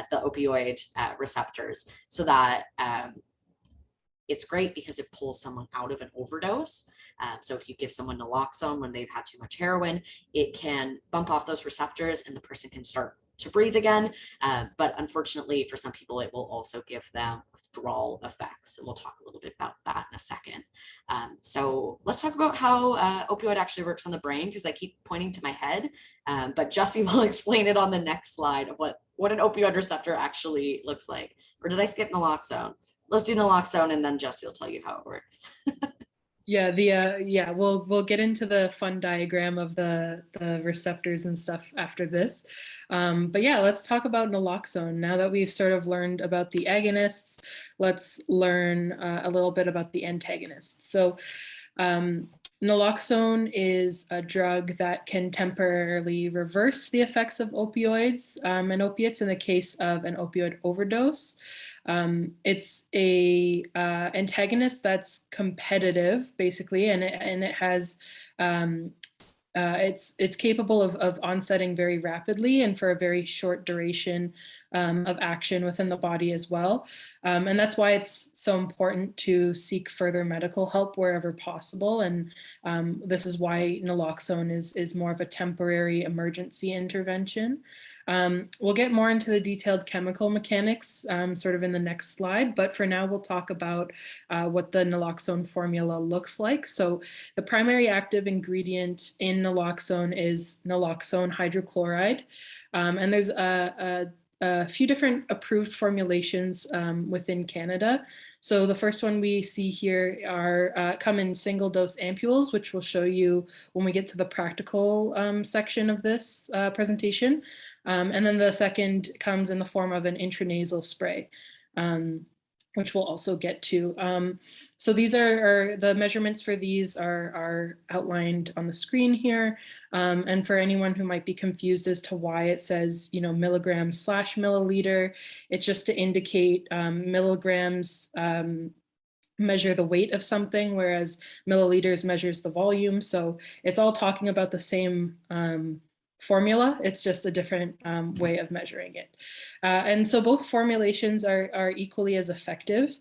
the opioid receptors so that it's great because it pulls someone out of an overdose. So if you give someone naloxone when they've had too much heroin, it can bump off those receptors and the person can start to breathe again. But unfortunately, for some people, it will also give them withdrawal effects. And we'll talk a little bit about that in a second. So let's talk about how opioid actually works on the brain, because I keep pointing to my head. But Jesse will explain it on the next slide of what an opioid receptor actually looks like. Or did I skip naloxone? Let's do naloxone and then Jesse will tell you how it works. We'll get into the fun diagram of the receptors and stuff after this. But yeah, let's talk about naloxone. Now that we've sort of learned about the agonists, let's learn a little bit about the antagonists. So naloxone is a drug that can temporarily reverse the effects of opioids and opiates in the case of an opioid overdose. It's a antagonist that's competitive, basically, and it has it's capable of onsetting very rapidly and for a very short duration of action within the body as well. And that's why it's so important to seek further medical help wherever possible. And this is why naloxone is more of a temporary emergency intervention. We'll get more into the detailed chemical mechanics sort of in the next slide, but for now we'll talk about what the naloxone formula looks like. So the primary active ingredient in naloxone is naloxone hydrochloride, and there's a few different approved formulations within Canada. So the first one we see here come in single dose ampules, which we'll show you when we get to the practical section of this presentation. And then the second comes in the form of an intranasal spray, which we'll also get to. So these are the measurements for these are outlined on the screen here. And for anyone who might be confused as to why it says, milligram/milliliter, it's just to indicate milligrams measure the weight of something, whereas milliliters measures the volume. So it's all talking about the same formula. It's just a different way of measuring it. And so both formulations are equally as effective.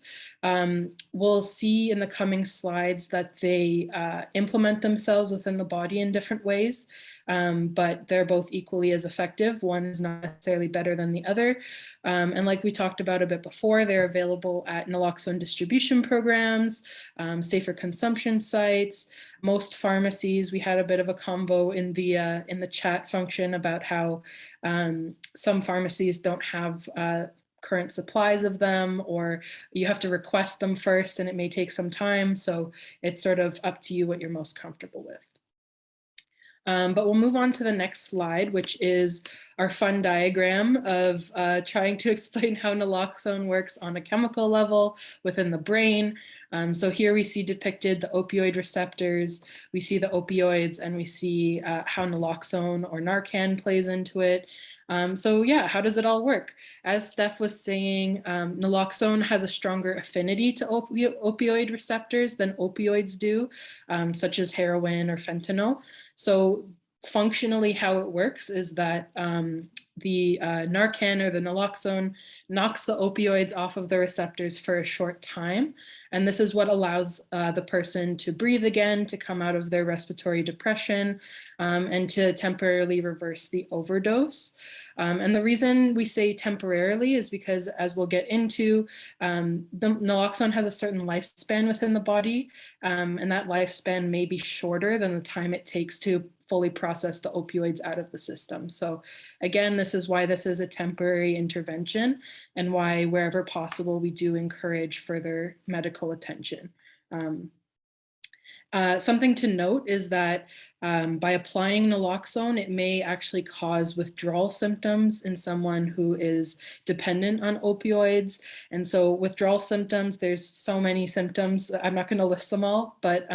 We'll see in the coming slides that they implement themselves within the body in different ways, but they're both equally as effective. One is not necessarily better than the other. And like we talked about a bit before, they're available at naloxone distribution programs, safer consumption sites, most pharmacies. We had a bit of a convo in the chat function about how some pharmacies don't have current supplies of them, or you have to request them first and it may take some time. So it's sort of up to you what you're most comfortable with. But we'll move on to the next slide, which is our fun diagram of trying to explain how naloxone works on a chemical level within the brain. So here we see depicted the opioid receptors, we see the opioids, and we see how naloxone or Narcan plays into it. So yeah, how does it all work? As Steph was saying, naloxone has a stronger affinity to opioid receptors than opioids do, such as heroin or fentanyl. So functionally how it works is that the Narcan or the naloxone knocks the opioids off of the receptors for a short time. And this is what allows the person to breathe again, to come out of their respiratory depression, and to temporarily reverse the overdose. And the reason we say temporarily is because, as we'll get into, the naloxone has a certain lifespan within the body, and that lifespan may be shorter than the time it takes to fully process the opioids out of the system. So again, this is why this is a temporary intervention and why wherever possible, we do encourage further medical attention. Something to note is that by applying naloxone, it may actually cause withdrawal symptoms in someone who is dependent on opioids. And so withdrawal symptoms, there's so many symptoms. I'm not going to list them all, but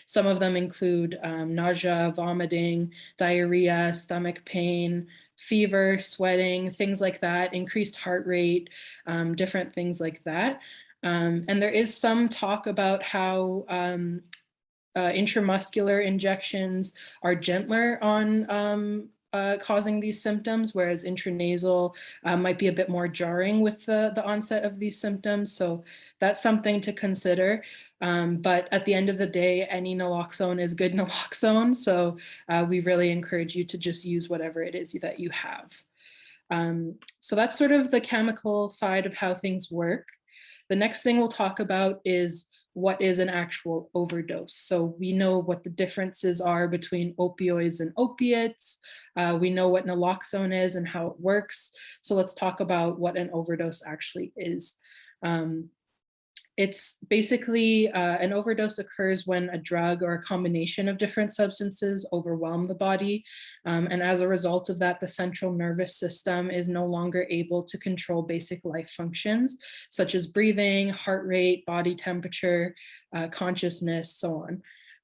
some of them include nausea, vomiting, diarrhea, stomach pain, fever, sweating, things like that, increased heart rate, different things like that. And there is some talk about how intramuscular injections are gentler on causing these symptoms, whereas intranasal might be a bit more jarring with the onset of these symptoms. So that's something to consider. But at the end of the day, any naloxone is good naloxone. So we really encourage you to just use whatever it is that you have. So that's sort of the chemical side of how things work. The next thing we'll talk about is what is an actual overdose. So we know what the differences are between opioids and opiates. We know what naloxone is and how it works. So let's talk about what an overdose actually is. It's basically an overdose occurs when a drug or a combination of different substances overwhelm the body. And as a result of that, the central nervous system is no longer able to control basic life functions, such as breathing, heart rate, body temperature, consciousness, so on.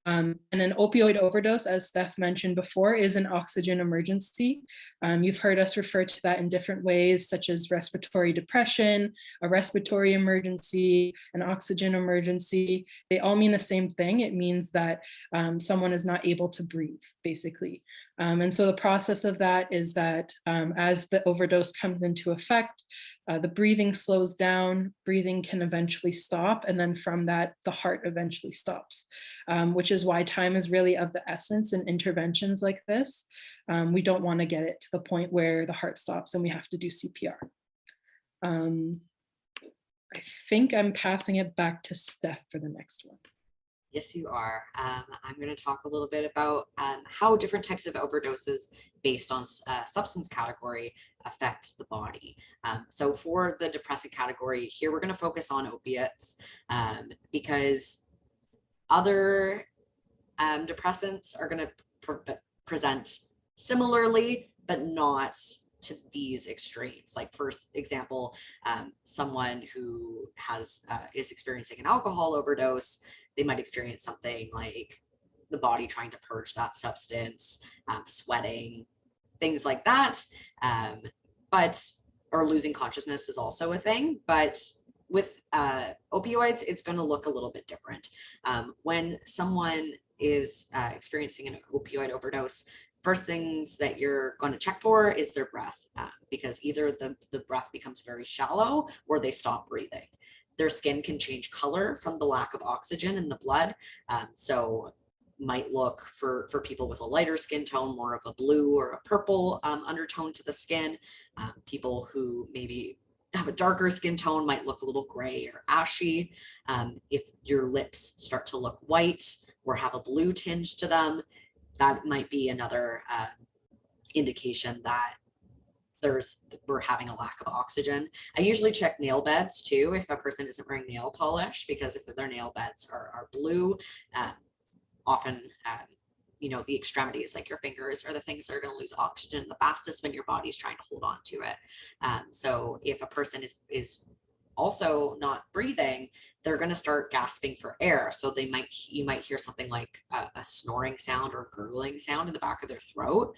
And an opioid overdose, as Steph mentioned before, is an oxygen emergency. You've heard us refer to that in different ways, such as respiratory depression, a respiratory emergency, an oxygen emergency. They all mean the same thing. It means that someone is not able to breathe, basically. And so the process of that is that as the overdose comes into effect, the breathing slows down, breathing can eventually stop, and then from that, the heart eventually stops, which is why time is really of the essence in interventions like this. We don't want to get it to the point where the heart stops and we have to do CPR. I think I'm passing it back to Steph for the next one. Yes, you are. I'm going to talk a little bit about how different types of overdoses based on substance category affect the body. So for the depressant category here, we're going to focus on opiates because other depressants are going to present similarly, but not to these extremes. Like, for example, someone who is experiencing an alcohol overdose, they might experience something like the body trying to purge that substance, sweating, things like that. Or losing consciousness is also a thing. But with opioids, it's going to look a little bit different. When someone is experiencing an opioid overdose, first things that you're going to check for is their breath, because either the breath becomes very shallow or they stop breathing. Their skin can change color from the lack of oxygen in the blood. So might look for people with a lighter skin tone, more of a blue or a purple undertone to the skin. People who maybe have a darker skin tone might look a little gray or ashy. If your lips start to look white or have a blue tinge to them, that might be another indication that we're having a lack of oxygen. I usually check nail beds too if a person isn't wearing nail polish, because if their nail beds are blue, often the extremities, like your fingers, are the things that are going to lose oxygen the fastest when your body's trying to hold on to it. So if a person is also not breathing, they're going to start gasping for air. So you might hear something like a snoring sound or gurgling sound in the back of their throat.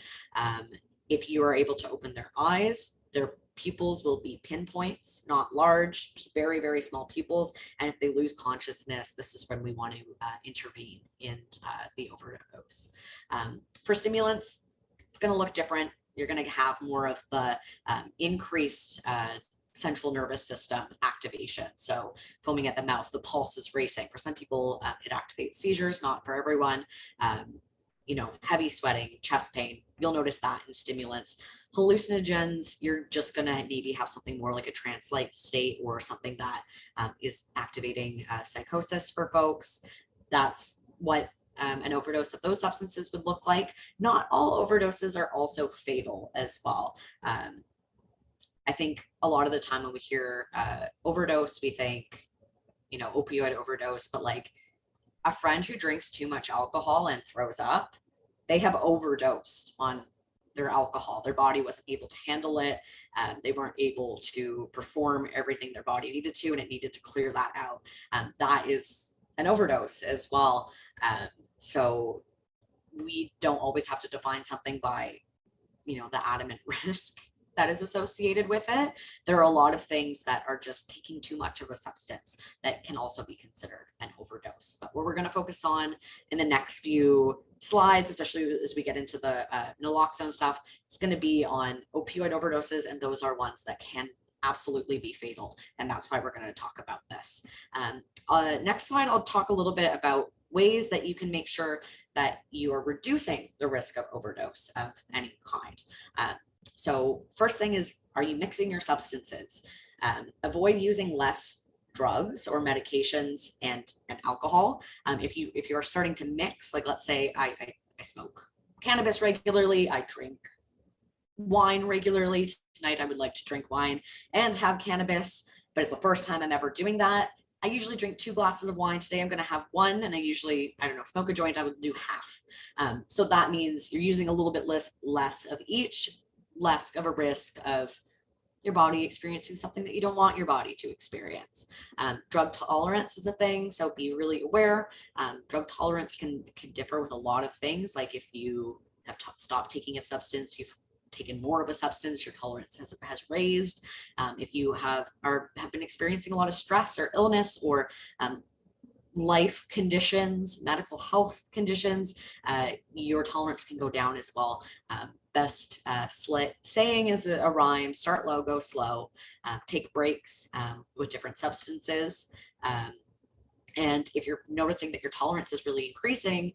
If you are able to open their eyes, their pupils will be pinpoints, not large, very, very small pupils. And if they lose consciousness, this is when we want to intervene in the overdose. For stimulants, it's going to look different. You're going to have more of the increased central nervous system activation. So foaming at the mouth, the pulse is racing. For some people, it activates seizures, not for everyone. Heavy sweating, chest pain, you'll notice that in stimulants. Hallucinogens, you're just going to maybe have something more like a trance-like state or something that is activating psychosis for folks. That's what an overdose of those substances would look like. Not all overdoses are also fatal as well. I think a lot of the time when we hear overdose, we think, opioid overdose, but like a friend who drinks too much alcohol and throws up, they have overdosed on their alcohol. Their body wasn't able to handle it. They weren't able to perform everything their body needed to, and it needed to clear that out. That is an overdose as well. So we don't always have to define something by, the adamant risk that is associated with it. There are a lot of things that are just taking too much of a substance that can also be considered an overdose. But what we're going to focus on in the next few slides, especially as we get into the naloxone stuff, it's going to be on opioid overdoses, and those are ones that can absolutely be fatal. And that's why we're going to talk about this. Next slide, I'll talk a little bit about ways that you can make sure that you are reducing the risk of overdose of any kind. So first thing is, are you mixing your substances? Avoid using less drugs or medications and alcohol. If you are starting to mix, like let's say I smoke cannabis regularly, I drink wine regularly. Tonight I would like to drink wine and have cannabis, but it's the first time I'm ever doing that. I usually drink 2 glasses of wine. Today I'm going to have 1, and I usually, smoke a joint, I would do half. So that means you're using a little bit less of each, less of a risk of your body experiencing something that you don't want your body to experience. Drug tolerance is a thing, so be really aware. Drug tolerance can differ with a lot of things. Like if you have stopped taking a substance, you've taken more of a substance, your tolerance has raised. If you have been experiencing a lot of stress or illness or life conditions, medical health conditions, your tolerance can go down as well. Best saying is a rhyme: start low, go slow. Take breaks with different substances. And if you're noticing that your tolerance is really increasing,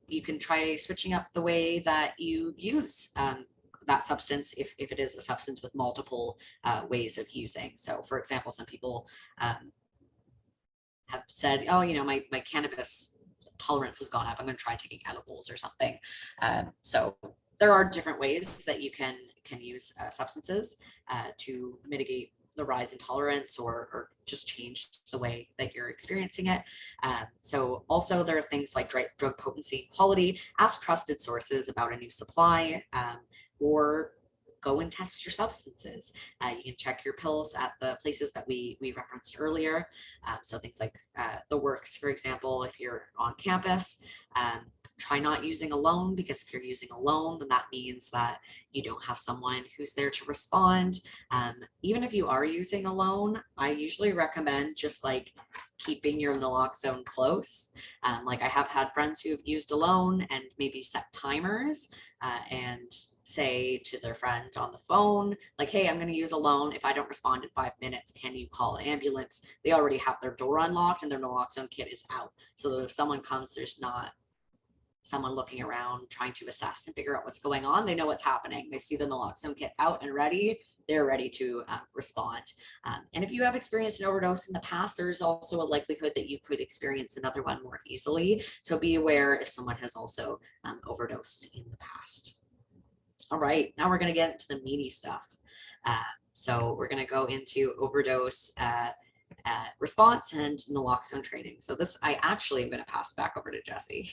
you can try switching up the way that you use that substance if it is a substance with multiple ways of using. So for example, some people have said, oh, my cannabis tolerance has gone up, I'm going to try taking edibles or something. So there are different ways that you can use substances to mitigate the rise in tolerance or just change the way that you're experiencing it. So also there are things like drug potency, quality. Ask trusted sources about a new supply, or go and test your substances. You can check your pills at the places that we referenced earlier. So things like the Works, for example, if you're on campus. Try not using alone, because if you're using alone, then that means that you don't have someone who's there to respond. Even if you are using alone, I usually recommend just like keeping your naloxone close. Like I have had friends who have used alone and maybe set timers and say to their friend on the phone, like, hey, I'm going to use alone. If I don't respond in 5 minutes, can you call an ambulance? They already have their door unlocked and their naloxone kit is out. So that if someone comes, there's not someone looking around trying to assess and figure out what's going on. They know what's happening. They see the naloxone kit out and ready. They're ready to respond. And if you have experienced an overdose in the past, there's also a likelihood that you could experience another one more easily. So be aware if someone has also overdosed in the past. All right, now we're going to get into the meaty stuff. So we're going to go into overdose response and naloxone training. So this, I actually am going to pass back over to Jesse.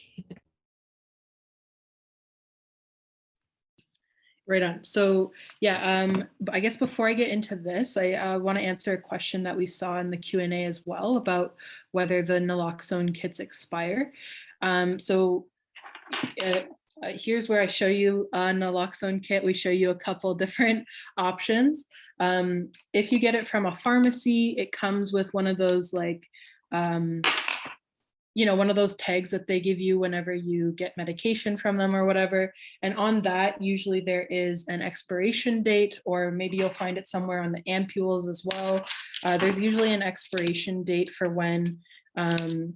Right on. So yeah, I guess before I get into this, I want to answer a question that we saw in the Q&A as well about whether the naloxone kits expire. Here's where I show you a naloxone kit. We show you a couple different options. If you get it from a pharmacy, it comes with one of those like, one of those tags that they give you whenever you get medication from them or whatever. And on that, usually there is an expiration date, or maybe you'll find it somewhere on the ampules as well. There's usually an expiration date for when the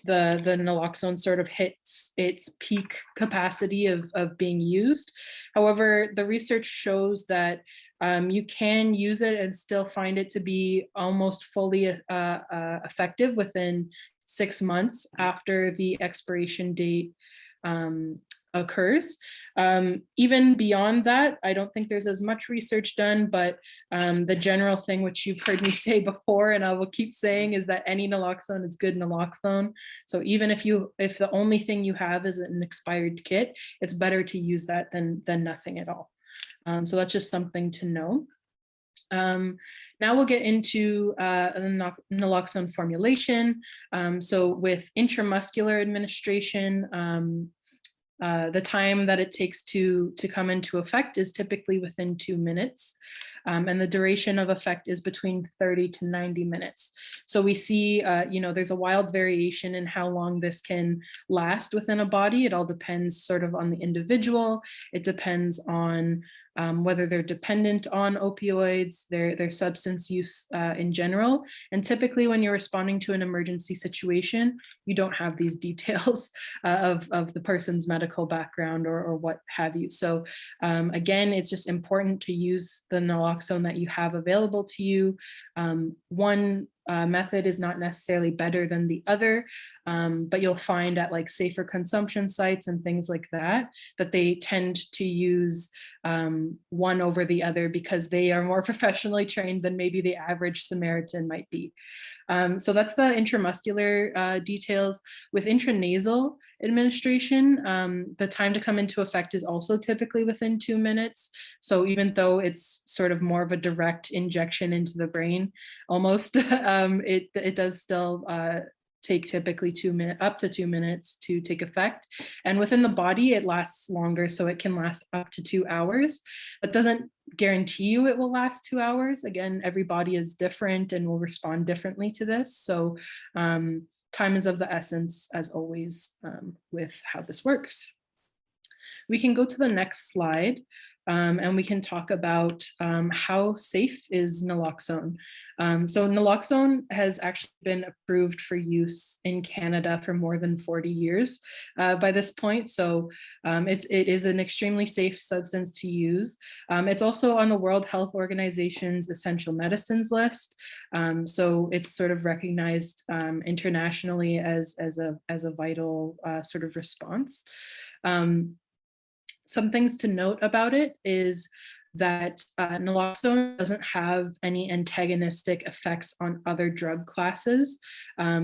naloxone sort of hits its peak capacity of being used. However, the research shows that you can use it and still find it to be almost fully effective within 6 months after the expiration date occurs. Even beyond that, I don't think there's as much research done, but the general thing, which you've heard me say before, and I will keep saying, is that any naloxone is good naloxone. So even if the only thing you have is an expired kit, it's better to use that than nothing at all. So that's just something to know. Now we'll get into the naloxone formulation. So with intramuscular administration, the time that it takes to come into effect is typically within 2 minutes. And the duration of effect is between 30 to 90 minutes. So we see, there's a wild variation in how long this can last within a body. It all depends sort of on the individual. It depends on whether they're dependent on opioids, their substance use in general. And typically when you're responding to an emergency situation, you don't have these details of the person's medical background or what have you. So again, it's just important to use the naloxone that you have available to you. One method is not necessarily better than the other, but you'll find at like safer consumption sites and things like that, that they tend to use one over the other because they are more professionally trained than maybe the average Samaritan might be. So that's the intramuscular details. With intranasal administration, the time to come into effect is also typically within 2 minutes. So even though it's sort of more of a direct injection into the brain, almost, it does still take typically up to 2 minutes to take effect. And within the body, it lasts longer, so it can last up to 2 hours. That doesn't guarantee you it will last 2 hours. Again, every body is different and will respond differently to this. So time is of the essence, as always, with how this works. We can go to the next slide. And we can talk about how safe is naloxone. So naloxone has actually been approved for use in Canada for more than 40 years by this point. So it is an extremely safe substance to use. It's also on the World Health Organization's essential medicines list. So it's sort of recognized internationally as a vital sort of response. Some things to note about it is that naloxone doesn't have any antagonistic effects on other drug classes.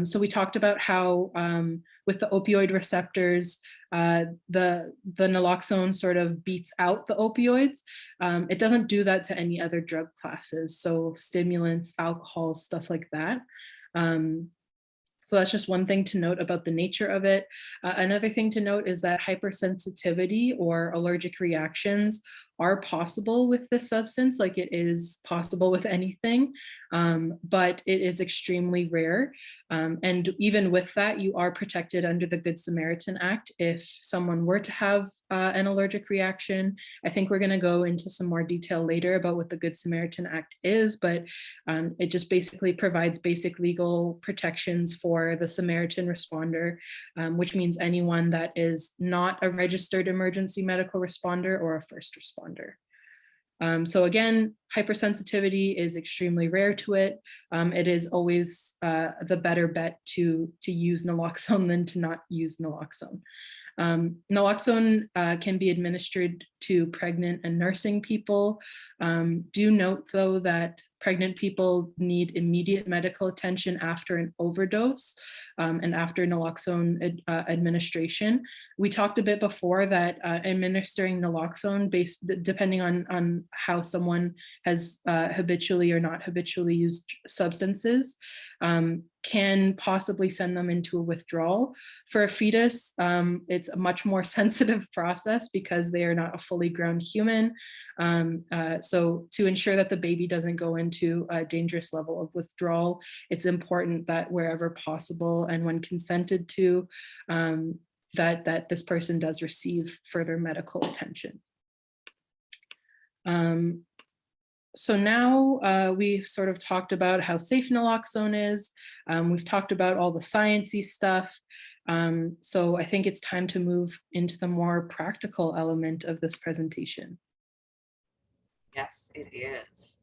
So we talked about how with the opioid receptors, the naloxone sort of beats out the opioids. It doesn't do that to any other drug classes. So stimulants, alcohol, stuff like that. So that's just one thing to note about the nature of it. Another thing to note is that hypersensitivity or allergic reactions are possible with this substance, like it is possible with anything, but it is extremely rare. And even with that, you are protected under the Good Samaritan Act if someone were to have an allergic reaction. I think we're going to go into some more detail later about what the Good Samaritan Act is, but it just basically provides basic legal protections for the Samaritan responder, which means anyone that is not a registered emergency medical responder or a first responder. So again, hypersensitivity is extremely rare to it. It is always the better bet to use naloxone than to not use naloxone. Naloxone can be administered to pregnant and nursing people. Do note though that pregnant people need immediate medical attention after an overdose and after naloxone administration. We talked a bit before that administering naloxone depending on how someone has habitually or not habitually used substances can possibly send them into a withdrawal. For a fetus, it's a much more sensitive process because they are not a fully grown human. So to ensure that the baby doesn't go into a dangerous level of withdrawal, it's important that wherever possible and when consented to, that this person does receive further medical attention. So now we've sort of talked about how safe naloxone is. We've talked about all the sciencey stuff. So I think it's time to move into the more practical element of this presentation. Yes, it is.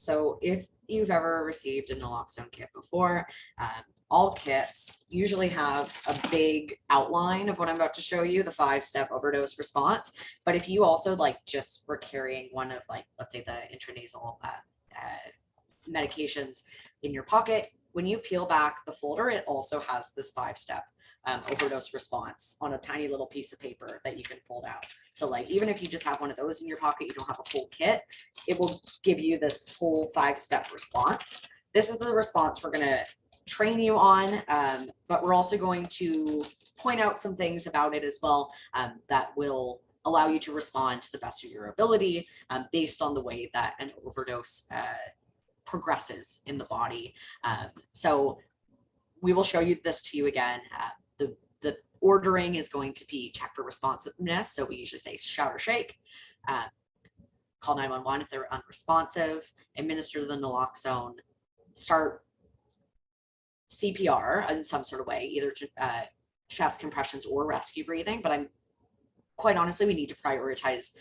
So if you've ever received a naloxone kit before, all kits usually have a big outline of what I'm about to show you, the 5-step overdose response. But if you also like just were carrying one of like, let's say the intranasal medications in your pocket, when you peel back the folder, it also has this 5-step overdose response on a tiny little piece of paper that you can fold out. So like, even if you just have one of those in your pocket, you don't have a full kit, it will give you this whole 5-step response. This is the response we're gonna train you on, but we're also going to point out some things about it as well that will allow you to respond to the best of your ability based on the way that an overdose progresses in the body. So we will show you this to you again. The ordering is going to be check for responsiveness. So we usually say shout or shake, call 911 if they're unresponsive, administer the naloxone, start CPR in some sort of way, either chest compressions or rescue breathing. But I'm quite honestly, we need to prioritize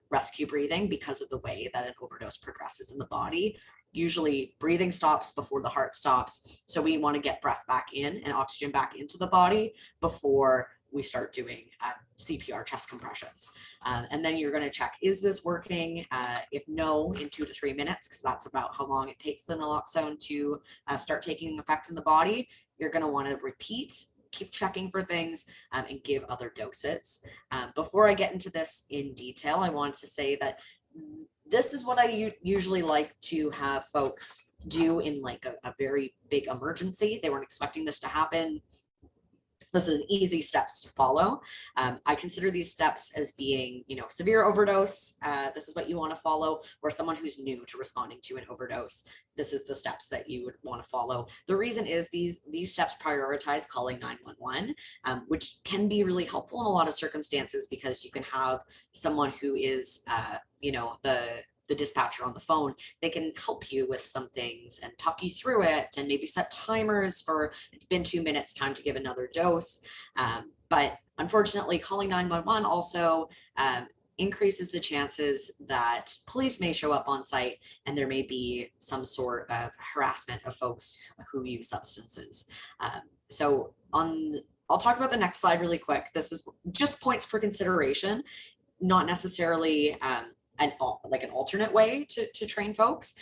rescue breathing because of the way that an overdose progresses in the body. Usually breathing stops before the heart stops. So we want to get breath back in and oxygen back into the body before we start doing CPR, chest compressions. And then you're going to check, is this working? If no, in 2 to 3 minutes, because that's about how long it takes the naloxone to start taking effect in the body, you're going to want to repeat, keep checking for things, and give other doses. Before I get into this in detail, I want to say that this is what I usually like to have folks do in like a very big emergency. They weren't expecting this to happen. This is an easy steps to follow. I consider these steps as being, severe overdose. This is what you want to follow, or someone who's new to responding to an overdose. This is the steps that you would want to follow. The reason is these steps prioritize calling 911, which can be really helpful in a lot of circumstances because you can have someone who is, the dispatcher on the phone. They can help you with some things and talk you through it and maybe set timers for it's been 2 minutes, time to give another dose. But unfortunately, calling 911 also increases the chances that police may show up on site and there may be some sort of harassment of folks who use substances. I'll talk about the next slide really quick. This is just points for consideration, not necessarily an alternate way to train folks.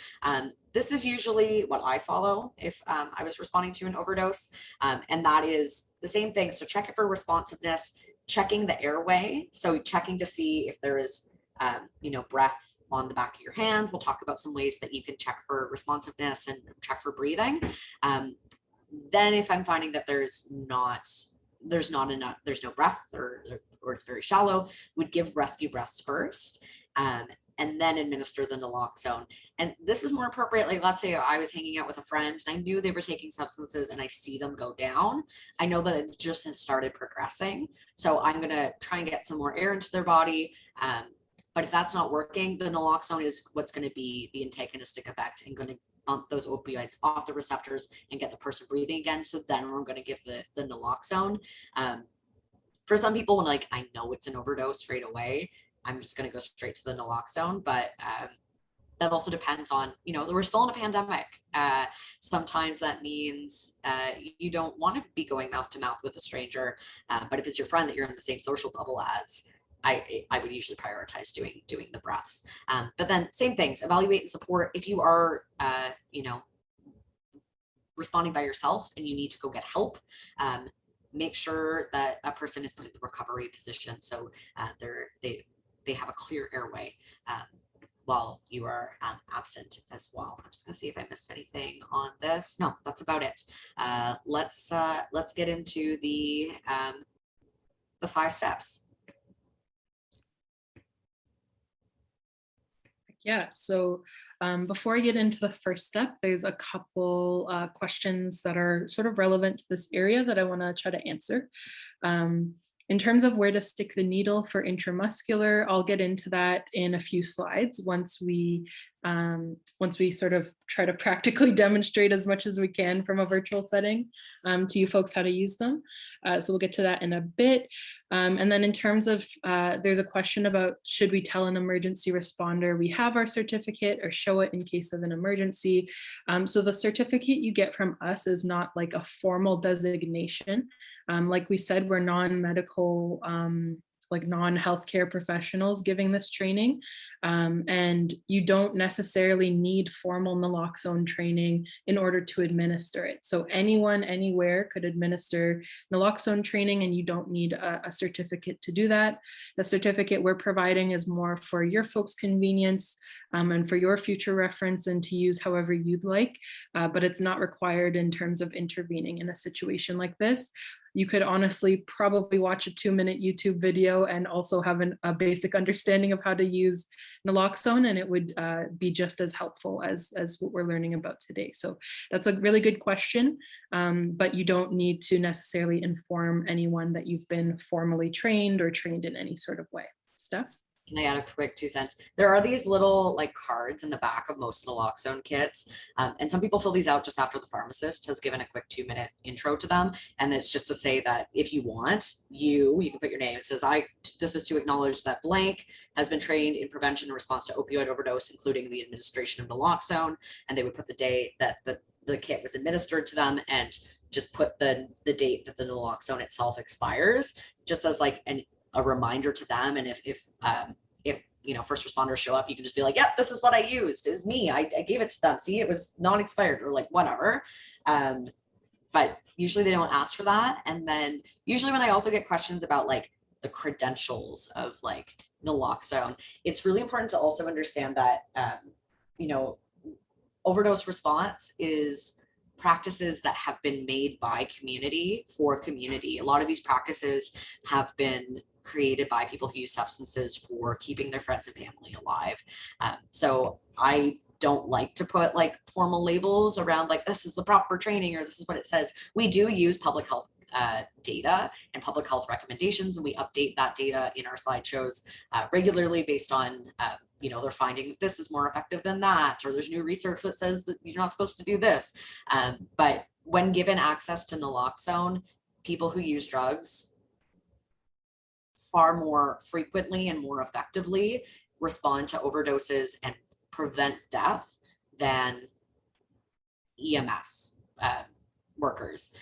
This is usually what I follow if I was responding to an overdose, and that is the same thing. So check it for responsiveness, checking the airway. So checking to see if there is, breath on the back of your hand. We'll talk about some ways that you can check for responsiveness and check for breathing. Then if I'm finding that there's no breath or it's very shallow, we'd give rescue breaths first. And then administer the naloxone. And this is more appropriate. Like, let's say I was hanging out with a friend and I knew they were taking substances and I see them go down. I know that it just has started progressing. So I'm going to try and get some more air into their body. But if that's not working, the naloxone is what's going to be the antagonistic effect and going to bump those opioids off the receptors and get the person breathing again. So then we're going to give the naloxone. For some people, when like I know it's an overdose right away, I'm just going to go straight to the naloxone. But that also depends on, we're still in a pandemic. Sometimes that means you don't want to be going mouth to mouth with a stranger. But if it's your friend that you're in the same social bubble as, I would usually prioritize doing the breaths. But then same things, evaluate and support. If you are, responding by yourself and you need to go get help, make sure that a person is put in the recovery position. So they have a clear airway while you are absent as well. I'm just gonna see if I missed anything on this. No, that's about it. Let's get into the 5 steps. Yeah, so before I get into the first step, there's a couple questions that are sort of relevant to this area that I want to try to answer. In terms of where to stick the needle for intramuscular, I'll get into that in a few slides once we once we sort of try to practically demonstrate as much as we can from a virtual setting to you folks how to use them. So we'll get to that in a bit. And then in terms of, there's a question about should we tell an emergency responder we have our certificate or show it in case of an emergency. So the certificate you get from us is not like a formal designation. Like we said, we're non-medical, like non-healthcare professionals giving this training. And you don't necessarily need formal naloxone training in order to administer it. So anyone, anywhere could administer naloxone training, and you don't need a certificate to do that. The certificate we're providing is more for your folks' convenience and for your future reference and to use however you'd like, but it's not required in terms of intervening in a situation like this. You could honestly probably watch a 2-minute YouTube video and also have a basic understanding of how to use naloxone, and it would be just as helpful as what we're learning about today. So that's a really good question, but you don't need to necessarily inform anyone that you've been formally trained or trained in any sort of way. Steph? Can I add a quick 2 cents? There are these little like cards in the back of most naloxone kits. And some people fill these out just after the pharmacist has given a quick 2-minute intro to them. And it's just to say that if you want, you can put your name. It says, this is to acknowledge that blank has been trained in prevention and response to opioid overdose, including the administration of naloxone. And they would put the day that the kit was administered to them and just put the date that the naloxone itself expires, just as like a reminder to them. And if first responders show up, you can just be like, yep, this is what I used. It was me. I gave it to them. See, it was non-expired, or like whatever. But usually they don't ask for that. And then usually when I also get questions about like the credentials of like naloxone, it's really important to also understand that overdose response is practices that have been made by community for community. A lot of these practices have been created by people who use substances for keeping their friends and family alive. So I don't like to put like formal labels around like this is the proper training or this is what it says. We do use public health data and public health recommendations, and we update that data in our slideshows regularly based on they're finding this is more effective than that, or there's new research that says that you're not supposed to do this. But when given access to naloxone, people who use drugs far more frequently and more effectively respond to overdoses and prevent death than EMS workers.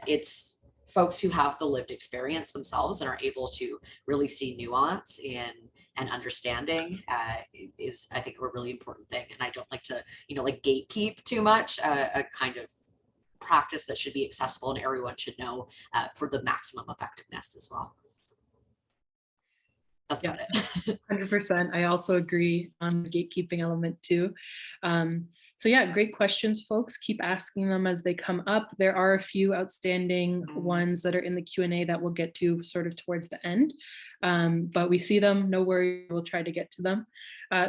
It's folks who have the lived experience themselves and are able to really see nuance in and understanding is, I think, a really important thing. And I don't like to, like gatekeep too much, a kind of practice that should be accessible and everyone should know for the maximum effectiveness as well. That's about it. 100%. I also agree on the gatekeeping element too. So yeah, great questions, folks. Keep asking them as they come up. There are a few outstanding ones that are in the Q&A that we'll get to sort of towards the end. But we see them, no worry, we'll try to get to them.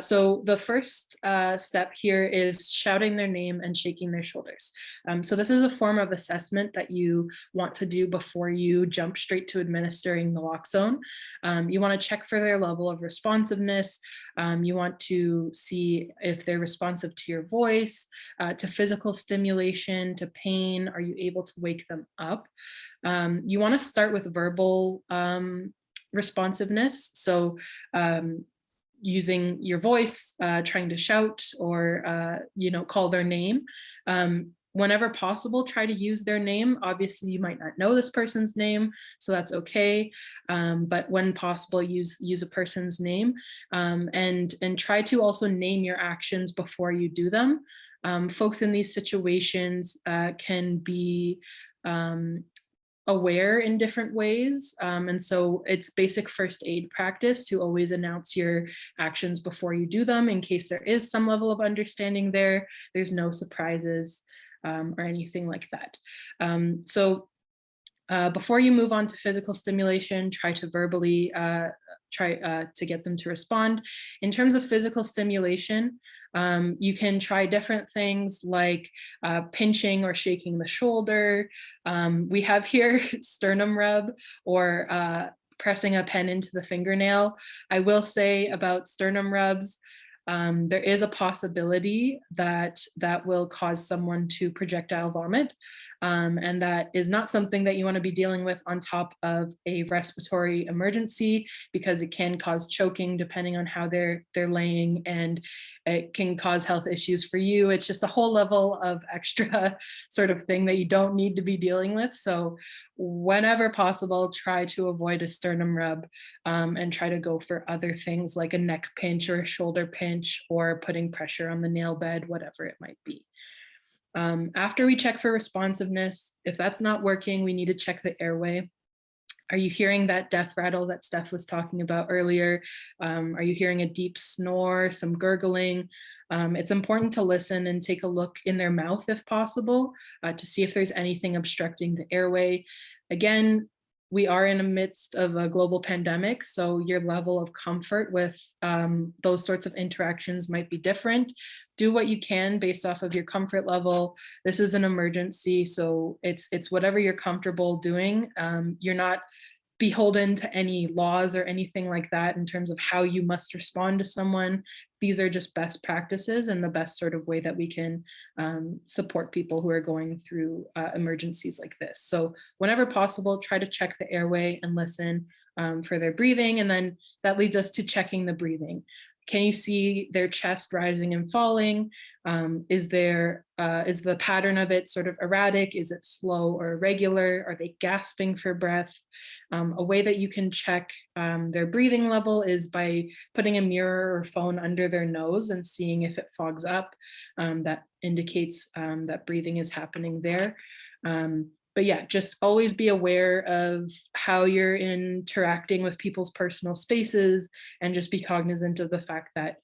So the first step here is shouting their name and shaking their shoulders. So this is a form of assessment that you want to do before you jump straight to administering naloxone. You want to check for their level of responsiveness. You want to see if they're responsive to your voice, to physical stimulation, to pain. Are you able to wake them up? You want to start with verbal responsiveness. So using your voice, trying to shout or, call their name. Whenever possible, try to use their name. Obviously, you might not know this person's name, so that's okay. But when possible, use a person's name, and try to also name your actions before you do them. Folks in these situations can be aware in different ways. And so it's basic first aid practice to always announce your actions before you do them in case there is some level of understanding there. There's no surprises or anything like that. So before you move on to physical stimulation, try to verbally try to get them to respond. In terms of physical stimulation, you can try different things like pinching or shaking the shoulder. We have here sternum rub or pressing a pen into the fingernail. I will say about sternum rubs, there is a possibility that that will cause someone to projectile vomit. And that is not something that you want to be dealing with on top of a respiratory emergency, because it can cause choking depending on how they're laying, and it can cause health issues for you. It's just a whole level of extra sort of thing that you don't need to be dealing with. So whenever possible, try to avoid a sternum rub, and try to go for other things like a neck pinch or a shoulder pinch, or putting pressure on the nail bed, whatever it might be. After we check for responsiveness, if that's not working, we need to check the airway. Are you hearing that death rattle that Steph was talking about earlier? Are you hearing a deep snore, some gurgling? It's important to listen and take a look in their mouth if possible, to see if there's anything obstructing the airway. Again, we are in the midst of a global pandemic, so your level of comfort with those sorts of interactions might be different. Do what you can based off of your comfort level. This is an emergency, so it's whatever you're comfortable doing. You're not beholden to any laws or anything like that in terms of how you must respond to someone. These are just best practices and the best sort of way that we can support people who are going through emergencies like this. So whenever possible, try to check the airway and listen for their breathing. And then that leads us to checking the breathing. Can you see their chest rising and falling? Is the pattern of it sort of erratic? Is it slow or irregular? Are they gasping for breath? A way that you can check their breathing level is by putting a mirror or phone under their nose and seeing if it fogs up. That indicates that breathing is happening there. But yeah, just always be aware of how you're interacting with people's personal spaces, and just be cognizant of the fact that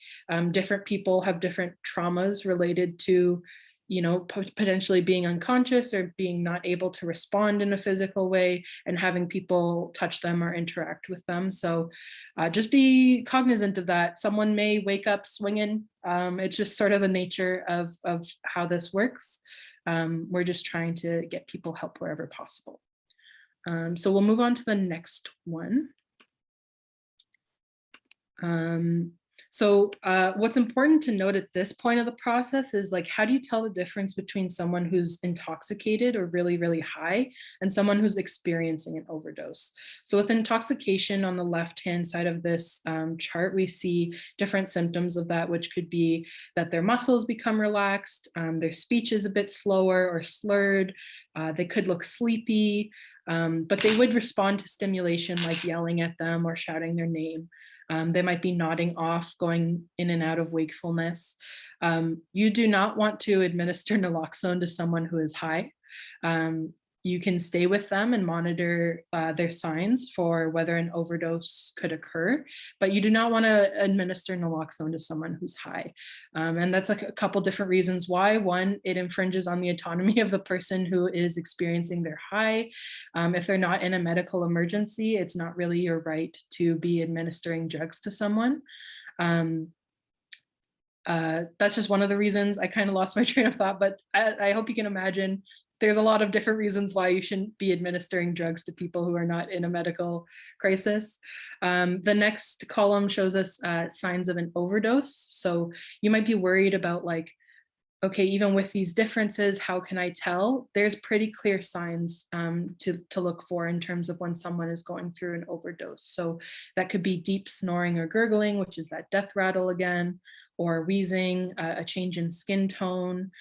different people have different traumas related to, you know, potentially being unconscious or being not able to respond in a physical way, and having people touch them or interact with them. So just be cognizant of that. Someone may wake up swinging. It's just sort of the nature of how this works. We're just trying to get people help wherever possible. So we'll move on to the next one. So what's important to note at this point of the process is, like, how do you tell the difference between someone who's intoxicated or really, really high and someone who's experiencing an overdose? So with intoxication on the left-hand side of this chart, we see different symptoms of that, which could be that their muscles become relaxed, their speech is a bit slower or slurred, they could look sleepy, but they would respond to stimulation like yelling at them or shouting their name. They might be nodding off, going in and out of wakefulness. You do not want to administer naloxone to someone who is high. You can stay with them and monitor their signs for whether an overdose could occur, but you do not want to administer naloxone to someone who's high. And that's like a couple different reasons why. One, it infringes on the autonomy of the person who is experiencing their high. If they're not in a medical emergency, it's not really your right to be administering drugs to someone. That's just one of the reasons. I kind of lost my train of thought, but I hope you can imagine there's a lot of different reasons why you shouldn't be administering drugs to people who are not in a medical crisis. The next column shows us signs of an overdose. So you might be worried about, like, okay, even with these differences, how can I tell? There's pretty clear signs to look for in terms of when someone is going through an overdose. So that could be deep snoring or gurgling, which is that death rattle again, or wheezing, a change in skin tone.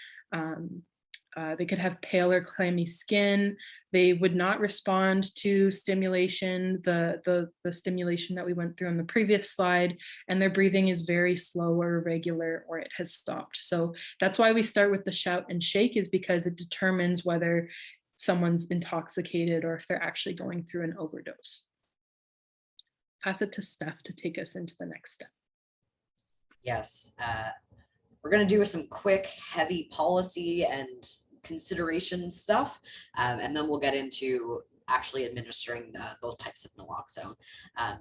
They could have pale or clammy skin. They would not respond to stimulation, the stimulation that we went through on the previous slide, and their breathing is very slow or irregular, or it has stopped. So that's why we start with the shout and shake, is because it determines whether someone's intoxicated or if they're actually going through an overdose. Pass it to Steph to take us into the next step. Yes. We're going to do some quick, heavy policy and consideration stuff, and then we'll get into actually administering both types of naloxone.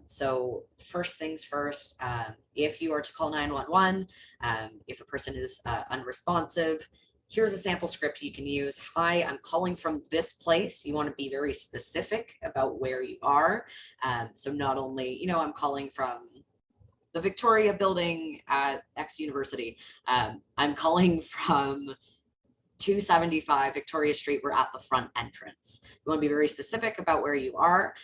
So first things first, if you are to call 911, if a person is unresponsive, here's a sample script you can use. Hi, I'm calling from this place. You want to be very specific about where you are. So not only, I'm calling from the Victoria building at X University. I'm calling from 275 Victoria Street. We're at the front entrance. We want to be very specific about where you are,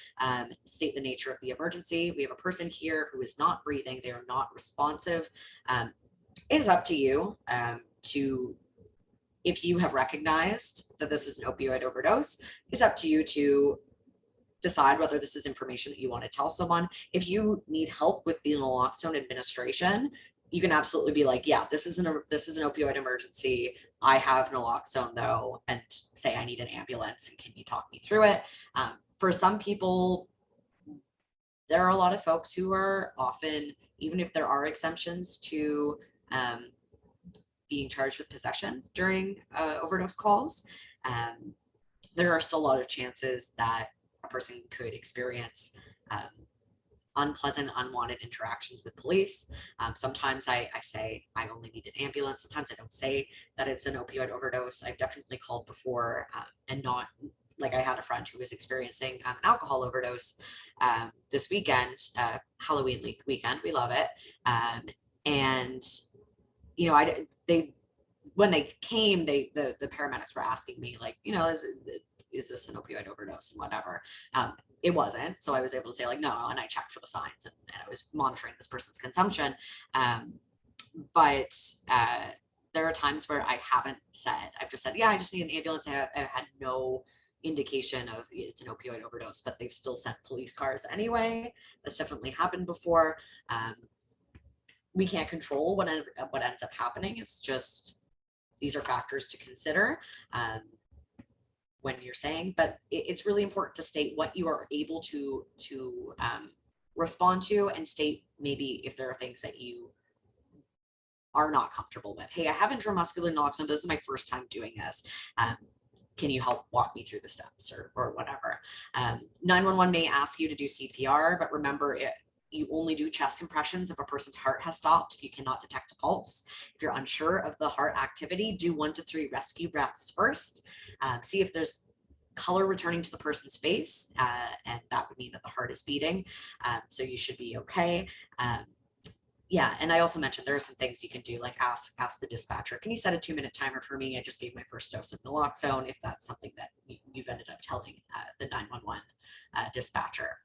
state the nature of the emergency. We have a person here who is not breathing. They are not responsive. It is up to you if you have recognized that this is an opioid overdose, it's up to you to decide whether this is information that you want to tell someone. If you need help with the naloxone administration, you can absolutely be like, yeah, this is an opioid emergency. I have naloxone though, and say I need an ambulance. And can you talk me through it? For some people, there are a lot of folks who are often, even if there are exemptions to being charged with possession during overdose calls, there are still a lot of chances that a person could experience unpleasant, unwanted interactions with police. Sometimes I say I only need an ambulance. Sometimes I don't say that it's an opioid overdose. I've definitely called before and not, like I had a friend who was experiencing an alcohol overdose this weekend, Halloween weekend. We love it. And, you know, when they came, the paramedics were asking me like, you know, is this an opioid overdose and whatever. It wasn't. So I was able to say like, no, and I checked for the signs and I was monitoring this person's consumption. But there are times where I haven't said, I've just said, yeah, I just need an ambulance. I had no indication of it's an opioid overdose, but they've still sent police cars anyway. That's definitely happened before. We can't control what ends up happening. It's just, these are factors to consider when you're saying, but it's really important to state what you are able to respond to, and state maybe if there are things that you are not comfortable with. Hey, I have intramuscular naloxone. This is my first time doing this. Can you help walk me through the steps or whatever? 911 may ask you to do CPR, but remember you only do chest compressions if a person's heart has stopped, if you cannot detect a pulse. If you're unsure of the heart activity, do 1 to 3 rescue breaths first. See if there's color returning to the person's face, and that would mean that the heart is beating. So you should be okay. Yeah, and I also mentioned there are some things you can do, like ask the dispatcher, can you set a 2-minute timer for me? I just gave my first dose of naloxone, if that's something that you've ended up telling the 911 dispatcher.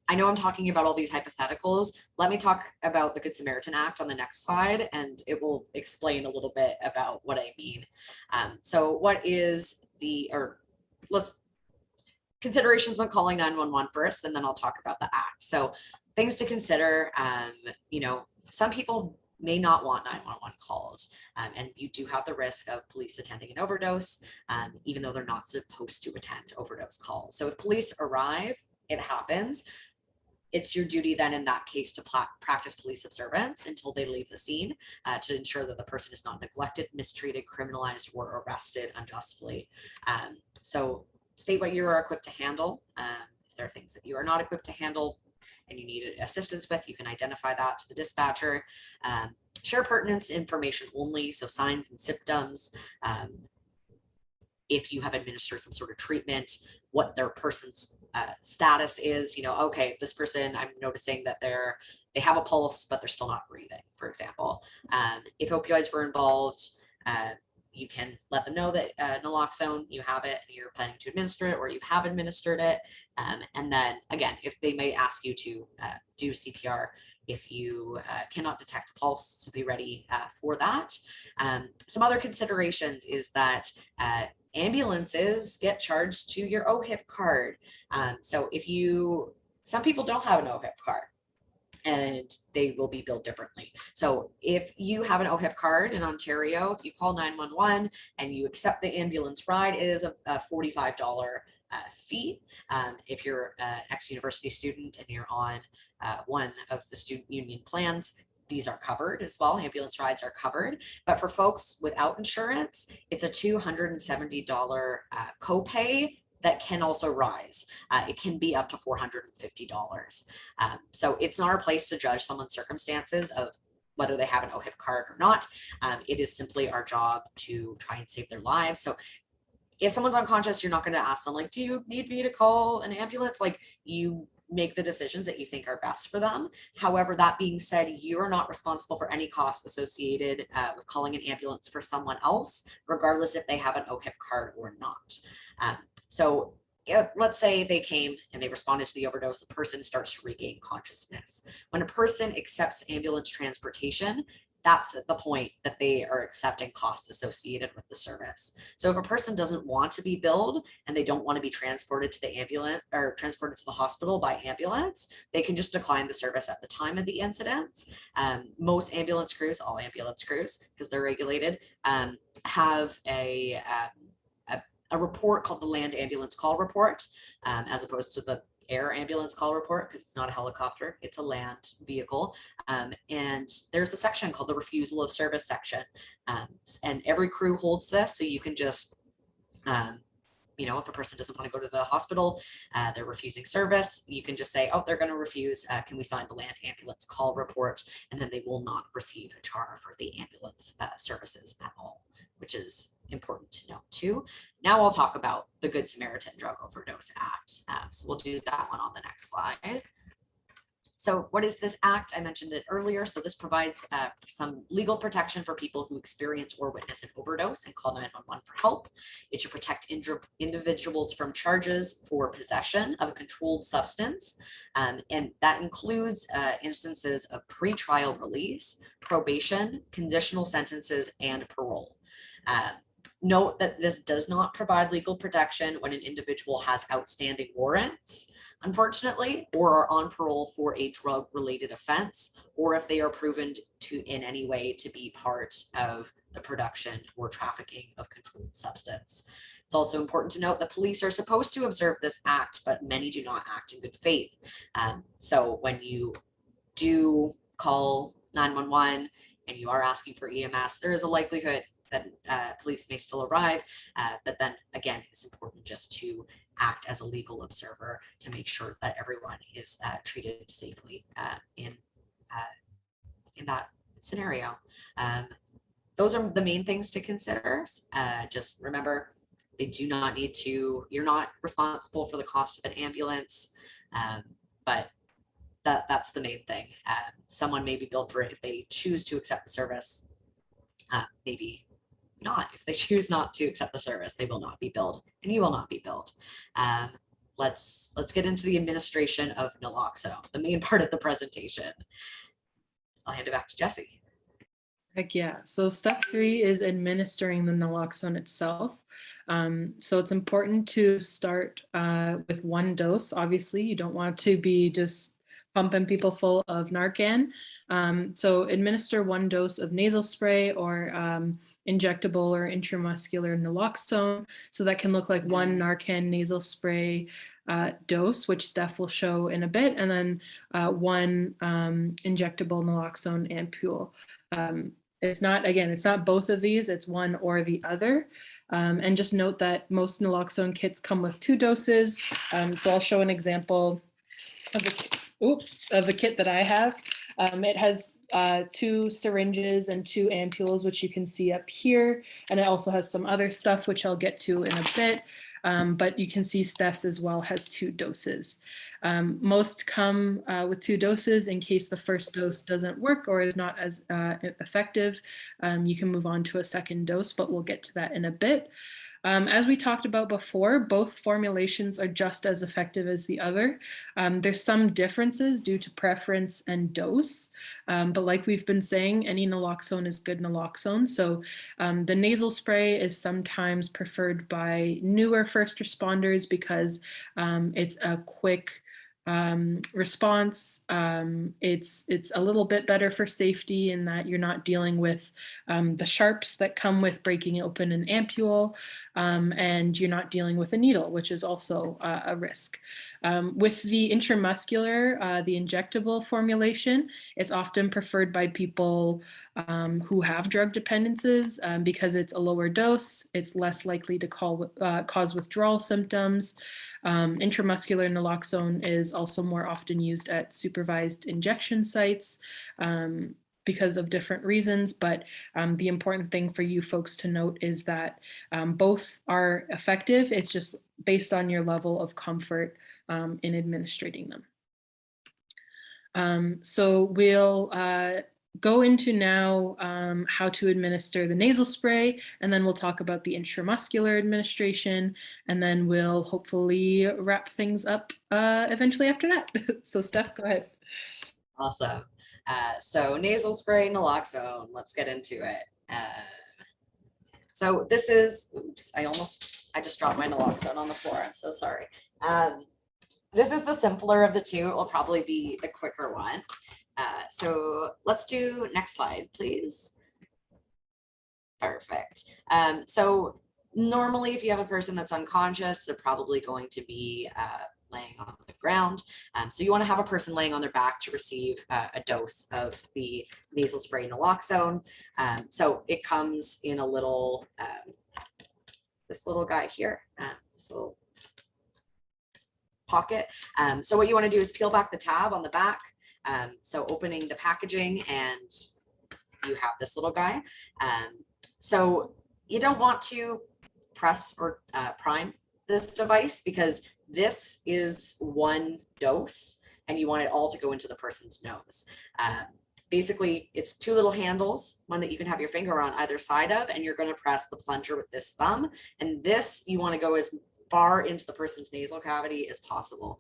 I know I'm talking about all these hypotheticals. Let me talk about the Good Samaritan Act on the next slide, and it will explain a little bit about what I mean. So what is considerations when calling 911 first, and then I'll talk about the act. So things to consider, you know, some people may not want 911 calls, and you do have the risk of police attending an overdose, even though they're not supposed to attend overdose calls. So if police arrive, it happens. It's your duty then in that case to practice police observance until they leave the scene, to ensure that the person is not neglected, mistreated, criminalized, or arrested unjustly. So state what you are equipped to handle. If there are things that you are not equipped to handle and you need assistance with, you can identify that to the dispatcher. Share pertinent information only, so signs and symptoms. If you have administered some sort of treatment, what their person's status is, you know, okay, this person, I'm noticing that they have a pulse, but they're still not breathing, for example. If opioids were involved, you can let them know that naloxone, you have it, and you're planning to administer it, or you have administered it. And then again, if they may ask you to do CPR, if you cannot detect a pulse, so be ready for that. Some other considerations is that ambulances get charged to your OHIP card. So some people don't have an OHIP card, and they will be billed differently. So if you have an OHIP card in Ontario, if you call 911 and you accept the ambulance ride, it is a $45 fee. If you're an ex-university student and you're on one of the student union plans, these are covered as well. Ambulance rides are covered. But for folks without insurance, it's a $270 copay that can also rise. It can be up to $450. So it's not our place to judge someone's circumstances of whether they have an OHIP card or not. It is simply our job to try and save their lives. So if someone's unconscious, you're not going to ask them like, do you need me to call an ambulance? Like, you make the decisions that you think are best for them. However, that being said, you're not responsible for any costs associated with calling an ambulance for someone else, regardless if they have an OHIP card or not. So let's say they came and they responded to the overdose, the person starts to regain consciousness. When a person accepts ambulance transportation, that's at the point that they are accepting costs associated with the service. So if a person doesn't want to be billed and they don't want to be transported to the ambulance or transported to the hospital by ambulance, they can just decline the service at the time of the incidents. Most ambulance crews, all ambulance crews, because they're regulated, have a report called the Land Ambulance Call Report, as opposed to the air ambulance call report, because it's not a helicopter, it's a land vehicle. And there's a section called the refusal of service section. And every crew holds this, so you can just, if a person doesn't want to go to the hospital, they're refusing service, you can just say, oh, they're going to refuse, can we sign the land ambulance call report? And then they will not receive a charge for the ambulance services at all, which is important to note too. Now I'll talk about the Good Samaritan Drug Overdose Act. So we'll do that one on the next slide. So what is this act? I mentioned it earlier. So this provides some legal protection for people who experience or witness an overdose and call 911 for help. It should protect individuals from charges for possession of a controlled substance. And that includes instances of pretrial release, probation, conditional sentences, and parole. Note that this does not provide legal protection when an individual has outstanding warrants, unfortunately, or are on parole for a drug-related offense, or if they are proven to in any way to be part of the production or trafficking of controlled substance. It's also important to note that police are supposed to observe this act, but many do not act in good faith. So when you do call 911 and you are asking for EMS, there is a likelihood that police may still arrive, but then again, it's important just to act as a legal observer to make sure that everyone is treated safely in that scenario. Those are the main things to consider. Just remember, they do not need to, you're not responsible for the cost of an ambulance, but that's the main thing. Someone may be billed for it if they choose to accept the service, maybe not. If they choose not to accept the service, they will not be billed, and you will not be billed. Let's get into the administration of naloxone, the main part of the presentation. I'll hand it back to Jesse. Heck yeah. So step 3 is administering the naloxone itself. So it's important to start with one dose. Obviously, you don't want to be just pumping people full of Narcan. So administer one dose of nasal spray or injectable or intramuscular naloxone. So that can look like one Narcan nasal spray dose, which Steph will show in a bit, and then one injectable naloxone ampule. It's not both of these, it's one or the other. And just note that most naloxone kits come with 2 doses. So I'll show an example of the kit that I have. It has 2 syringes and 2 ampules, which you can see up here. And it also has some other stuff, which I'll get to in a bit. But you can see Steph's as well has 2 doses. Most come with 2 doses in case the first dose doesn't work or is not as effective. You can move on to a second dose, but we'll get to that in a bit. As we talked about before, both formulations are just as effective as the other. There's some differences due to preference and dose, but like we've been saying, any naloxone is good naloxone. So the nasal spray is sometimes preferred by newer first responders because it's a quick response. It's a little bit better for safety in that you're not dealing with the sharps that come with breaking open an ampule, and you're not dealing with a needle, which is also a risk. With the intramuscular, the injectable formulation, it's often preferred by people who have drug dependencies because it's a lower dose, it's less likely to cause withdrawal symptoms. Intramuscular naloxone is also more often used at supervised injection sites because of different reasons, but the important thing for you folks to note is that both are effective. It's just based on your level of comfort in administrating them. So we'll go into now how to administer the nasal spray, and then we'll talk about the intramuscular administration, and then we'll hopefully wrap things up eventually after that. So Steph, go ahead. Awesome. So nasal spray, naloxone, let's get into it. So this is, oops, I just dropped my naloxone on the floor. I'm so sorry. This is the simpler of the two. It will probably be the quicker one. So let's do next slide, please. Perfect. So normally if you have a person that's unconscious, they're probably going to be laying on the ground. So you want to have a person laying on their back to receive a dose of the nasal spray naloxone. So it comes in a little, this little guy here, this little pocket. So what you want to do is peel back the tab on the back. So opening the packaging, and you have this little guy. So you don't want to press or prime this device, because this is one dose and you want it all to go into the person's nose. Basically, it's two little handles, one that you can have your finger on either side of, and you're going to press the plunger with this thumb. And this, you want to go as far into the person's nasal cavity as possible.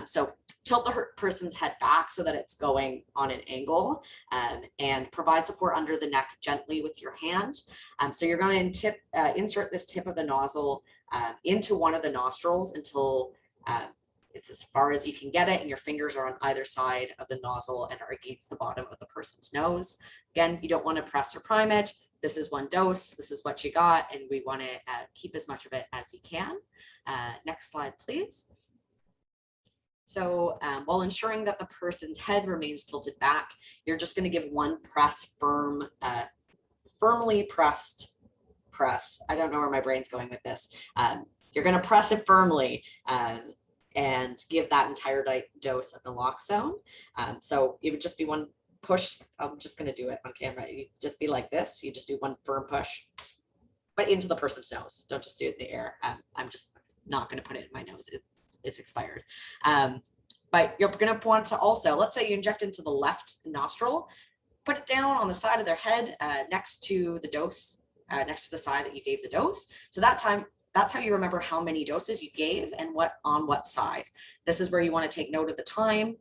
So tilt the person's head back so that it's going on an angle, and provide support under the neck gently with your hand. So you're going to insert this tip of the nozzle into one of the nostrils until it's as far as you can get it, and your fingers are on either side of the nozzle and are against the bottom of the person's nose. Again, you don't want to press or prime it. This is one dose, this is what you got, and we want to keep as much of it as you can. Next slide, please. So while ensuring that the person's head remains tilted back, you're just going to give one firmly pressed press. I don't know where my brain's going with this. You're going to press it firmly and give that entire dose of naloxone. So it would just be one push. I'm just going to do it on camera. You just be like this. You just do one firm push, but into the person's nose. Don't just do it in the air. I'm just not going to put it in my nose. It's expired. But you're going to want to also, let's say you inject into the left nostril, put it down on the side of their head next to the dose, next to the side that you gave the dose. So that time, that's how you remember how many doses you gave and on what side. This is where you want to take note of the time.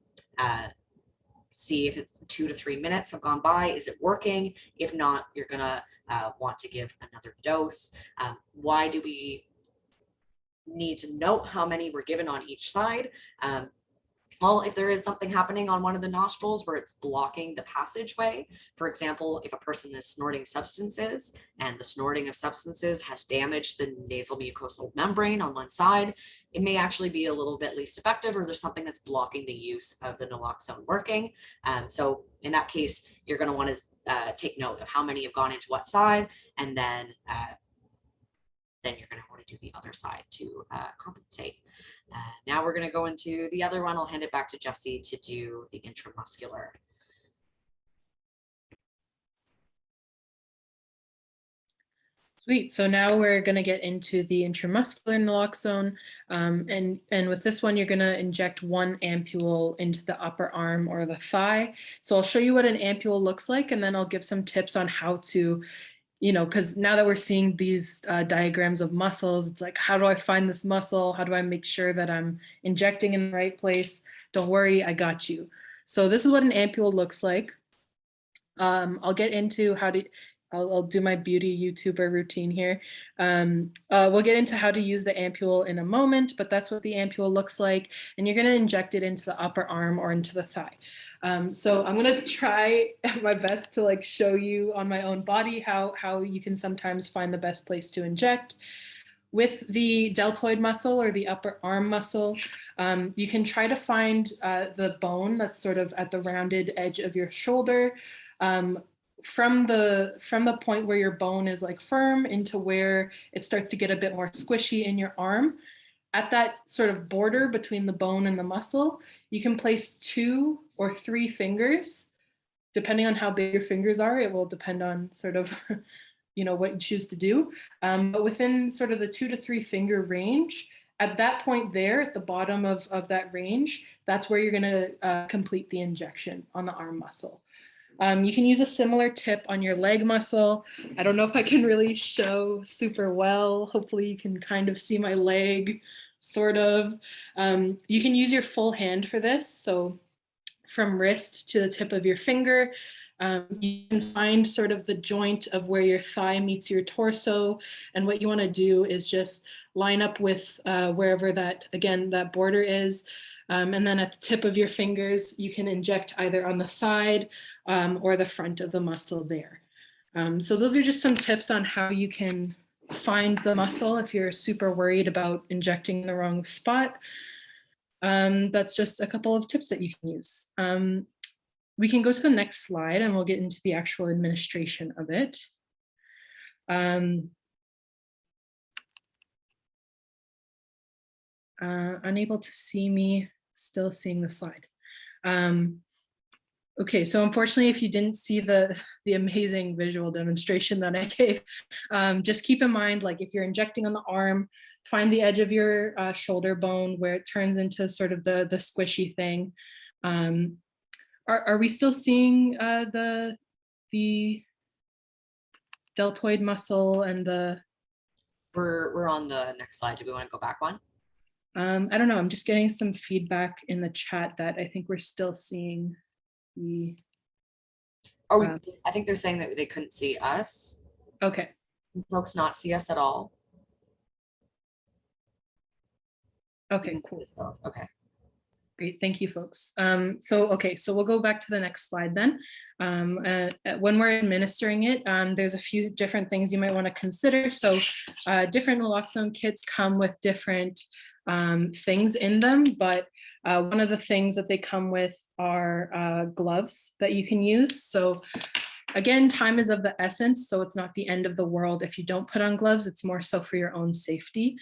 See if it's 2 to 3 minutes have gone by. Is it working? If not, you're going to want to give another dose. Why do we need to note how many were given on each side? Well, if there is something happening on one of the nostrils where it's blocking the passageway, for example, if a person is snorting substances and the snorting of substances has damaged the nasal mucosal membrane on one side, it may actually be a little bit least effective, or there's something that's blocking the use of the naloxone working. So in that case, you're going to want to take note of how many have gone into what side, and then you're going to want to do the other side to compensate. Now we're going to go into the other one. I'll hand it back to Jesse to do the intramuscular. Sweet. So now we're going to get into the intramuscular naloxone. And with this one, you're going to inject one ampule into the upper arm or the thigh. So I'll show you what an ampule looks like, and then I'll give some tips on how to, because now that we're seeing these diagrams of muscles, it's like, how do I find this muscle? How do I make sure that I'm injecting in the right place? Don't worry, I got you. So this is what an ampule looks like. I'll get into how to, I'll do my beauty YouTuber routine here. We'll get into how to use the ampule in a moment, but that's what the ampule looks like. And you're gonna inject it into the upper arm or into the thigh. So I'm gonna try my best to show you on my own body how you can sometimes find the best place to inject. With the deltoid muscle or the upper arm muscle, you can try to find the bone that's sort of at the rounded edge of your shoulder. From the point where your bone is firm into where it starts to get a bit more squishy in your arm. At that sort of border between the bone and the muscle, you can place 2 or 3 fingers. Depending on how big your fingers are, it will depend on sort of what you choose to do. But within sort of the 2 to 3 finger range, at that point there, at the bottom of that range, that's where you're going to complete the injection on the arm muscle. You can use a similar tip on your leg muscle. I don't know if I can really show super well. Hopefully you can kind of see my leg, sort of. You can use your full hand for this. So from wrist to the tip of your finger, you can find sort of the joint of where your thigh meets your torso. And what you want to do is just line up with wherever that, again, that border is. And then at the tip of your fingers, you can inject either on the side or the front of the muscle there. So those are just some tips on how you can find the muscle if you're super worried about injecting in the wrong spot. That's just a couple of tips that you can use. We can go to the next slide and we'll get into the actual administration of it. Unable to see me, still seeing the slide. Okay, so unfortunately, if you didn't see the amazing visual demonstration that I gave, just keep in mind, like if you're injecting on the arm, find the edge of your shoulder bone where it turns into sort of the squishy thing. Are we still seeing the deltoid muscle and the? We're on the next slide. Do we want to go back one? I don't know. I'm just getting some feedback in the chat that I think we're still seeing the. I think they're saying that they couldn't see us. Okay. Can folks not see us at all? Okay, cool. Okay. Great, thank you, folks. Okay, so we'll go back to the next slide then. When we're administering it, there's a few different things you might want to consider. So different naloxone kits come with different things in them, but one of the things that they come with are gloves that you can use. So again, time is of the essence, so it's not the end of the world if you don't put on gloves. It's more so for your own safety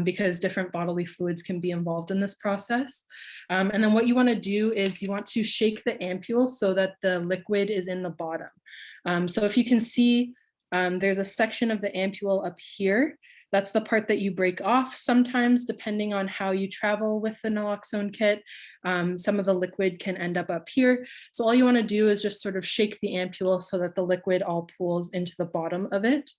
because different bodily fluids can be involved in this process. And then what you want to do is you want to shake the ampule so that the liquid is in the bottom. So if you can see, there's a section of the ampule up here. That's the part that you break off sometimes, depending on how you travel with the naloxone kit. Some of the liquid can end up here. So all you want to do is just sort of shake the ampule so that the liquid all pools into the bottom of it.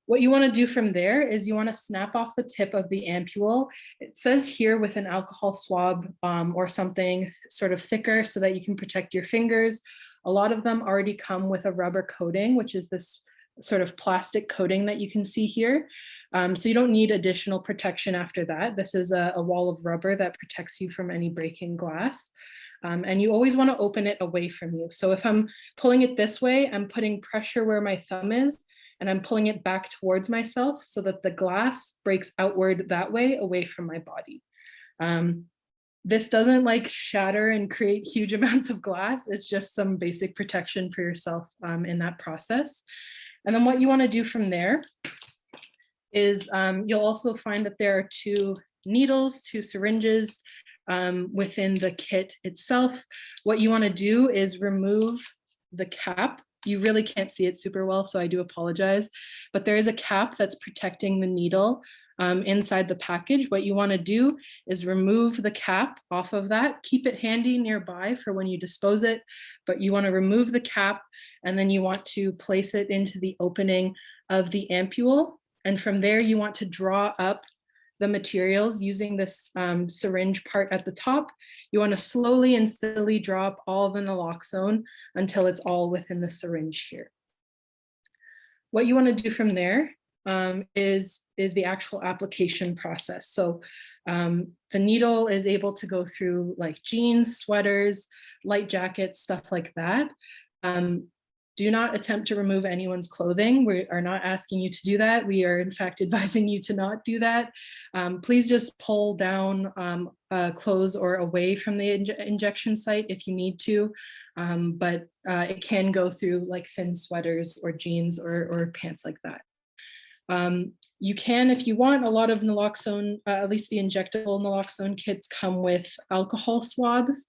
What you want to do from there is you want to snap off the tip of the ampule. It says here with an alcohol swab or something sort of thicker so that you can protect your fingers. A lot of them already come with a rubber coating, which is this sort of plastic coating that you can see here. So you don't need additional protection after that. This is a wall of rubber that protects you from any breaking glass. And you always want to open it away from you. So if I'm pulling it this way, I'm putting pressure where my thumb is, and I'm pulling it back towards myself so that the glass breaks outward that way, away from my body. This doesn't like shatter and create huge amounts of glass. It's just some basic protection for yourself in that process. And then what you want to do from there is you'll also find that there are two needles, two syringes within the kit itself. What you want to do is remove the cap. You really can't see it super well, so I do apologize, but there is a cap that's protecting the needle inside the package. What you want to do is remove the cap off of that, keep it handy nearby for when you dispose it, but you want to remove the cap and then you want to place it into the opening of the ampule. And from there, you want to draw up the materials using this syringe part at the top. You want to slowly and steadily draw up all the naloxone until it's all within the syringe here. What you want to do from there is the actual application process. So the needle is able to go through like jeans, sweaters, light jackets, stuff like that. Do not attempt to remove anyone's clothing. We are not asking you to do that. We are in fact advising you to not do that. Please just pull down clothes or away from the injection site if you need to, but it can go through like thin sweaters or jeans or pants like that. You can, if you want, a lot of naloxone, at least the injectable naloxone kits come with alcohol swabs.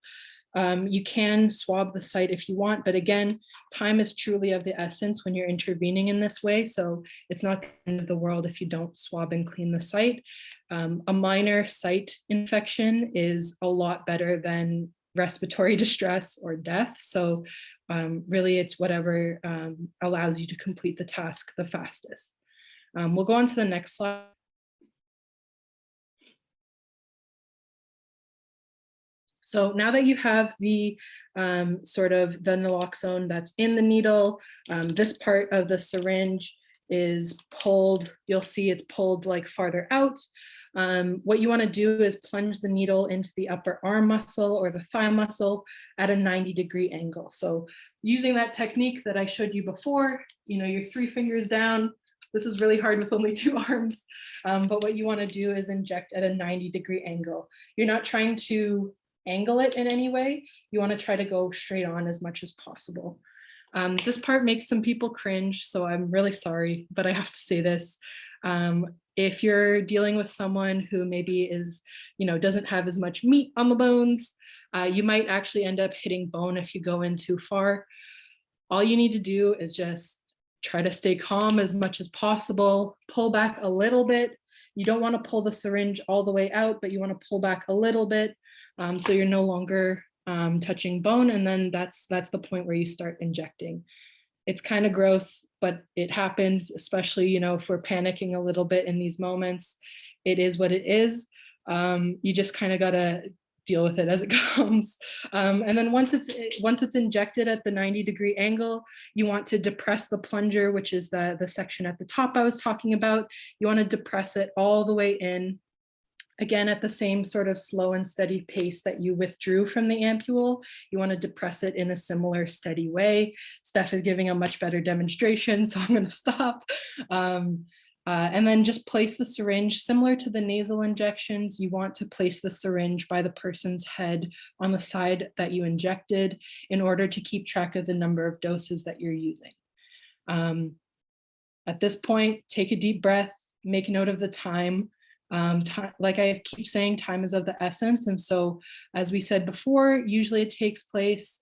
You can swab the site if you want, but again, time is truly of the essence when you're intervening in this way. So it's not the end of the world if you don't swab and clean the site. A minor site infection is a lot better than respiratory distress or death. So really it's whatever allows you to complete the task the fastest. We'll go on to the next slide. So now that you have the sort of the naloxone that's in the needle, this part of the syringe is pulled. You'll see it's pulled like farther out. What you want to do is plunge the needle into the upper arm muscle or the thigh muscle at a 90-degree angle. So using that technique that I showed you before, you know, your 3 fingers down. This is really hard with only 2 arms, but what you want to do is inject at a 90-degree angle. You're not trying to angle it in any way. You want to try to go straight on as much as possible. This part makes some people cringe, so I'm really sorry, but I have to say this. If you're dealing with someone who maybe is, you know, doesn't have as much meat on the bones, you might actually end up hitting bone if you go in too far. All you need to do is just try to stay calm as much as possible, pull back a little bit. You don't want to pull the syringe all the way out, but you want to pull back a little bit so you're no longer touching bone, and then that's the point where you start injecting. It's kind of gross, but it happens, especially, you know, if we're panicking a little bit in these moments. It is what it is. You just kind of gotta deal with it as it comes. And then once it's injected at the 90-degree angle, you want to depress the plunger, which is the section at the top I was talking about. You want to depress it all the way in. Again, at the same sort of slow and steady pace that you withdrew from the ampule, you want to depress it in a similar steady way. Steph is giving a much better demonstration, so I'm going to stop. And then just place the syringe, similar to the nasal injections. You want to place the syringe by the person's head on the side that you injected in order to keep track of the number of doses that you're using. At this point, take a deep breath, make note of the time. Like I keep saying, time is of the essence. And so, as we said before, usually it takes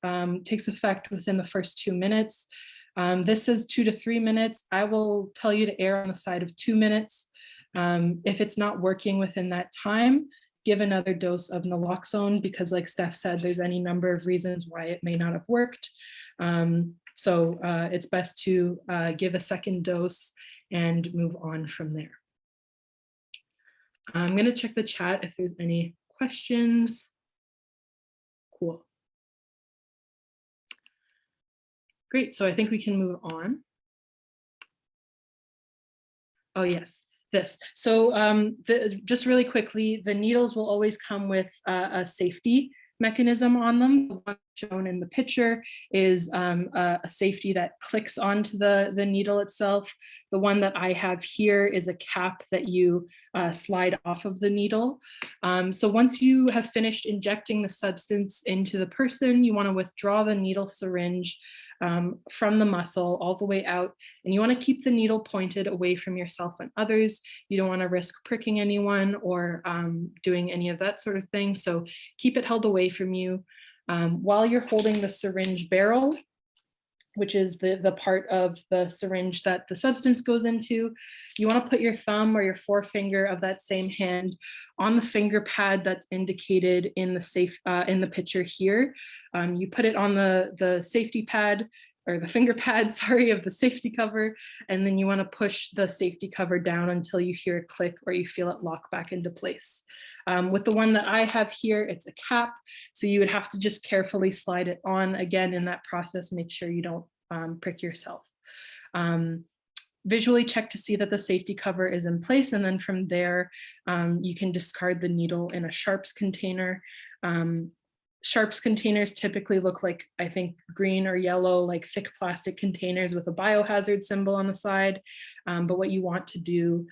effect within the first 2 minutes. This is 2 to 3 minutes. I will tell you to err on the side of 2 minutes. If it's not working within that time, give another dose of naloxone, because like Steph said, there's any number of reasons why it may not have worked. So it's best to give a second dose and move on from there. I'm going to check the chat if there's any questions. Cool. Great, so I think we can move on. Oh yes, this. So just really quickly, the needles will always come with a safety mechanism on them. The one shown in the picture is a safety that clicks onto the needle itself. The one that I have here is a cap that you slide off of the needle. So once you have finished injecting the substance into the person, you want to withdraw the needle syringe from the muscle all the way out, and you want to keep the needle pointed away from yourself and others. You don't want to risk pricking anyone or doing any of that sort of thing, so keep it held away from you. While you're holding the syringe barrel, which is the part of the syringe that the substance goes into, you want to put your thumb or your forefinger of that same hand on the finger pad that's indicated in the picture here. You put it on the safety pad, or the finger pad, sorry, of the safety cover, and then you want to push the safety cover down until you hear a click or you feel it lock back into place. With the one that I have here, it's a cap, so you would have to just carefully slide it on. Again, in that process, make sure you don't prick yourself. Visually check to see that the safety cover is in place, and then from there, you can discard the needle in a sharps container. Sharps containers typically look like, I think, green or yellow, like thick plastic containers with a biohazard symbol on the side. But what you want to do,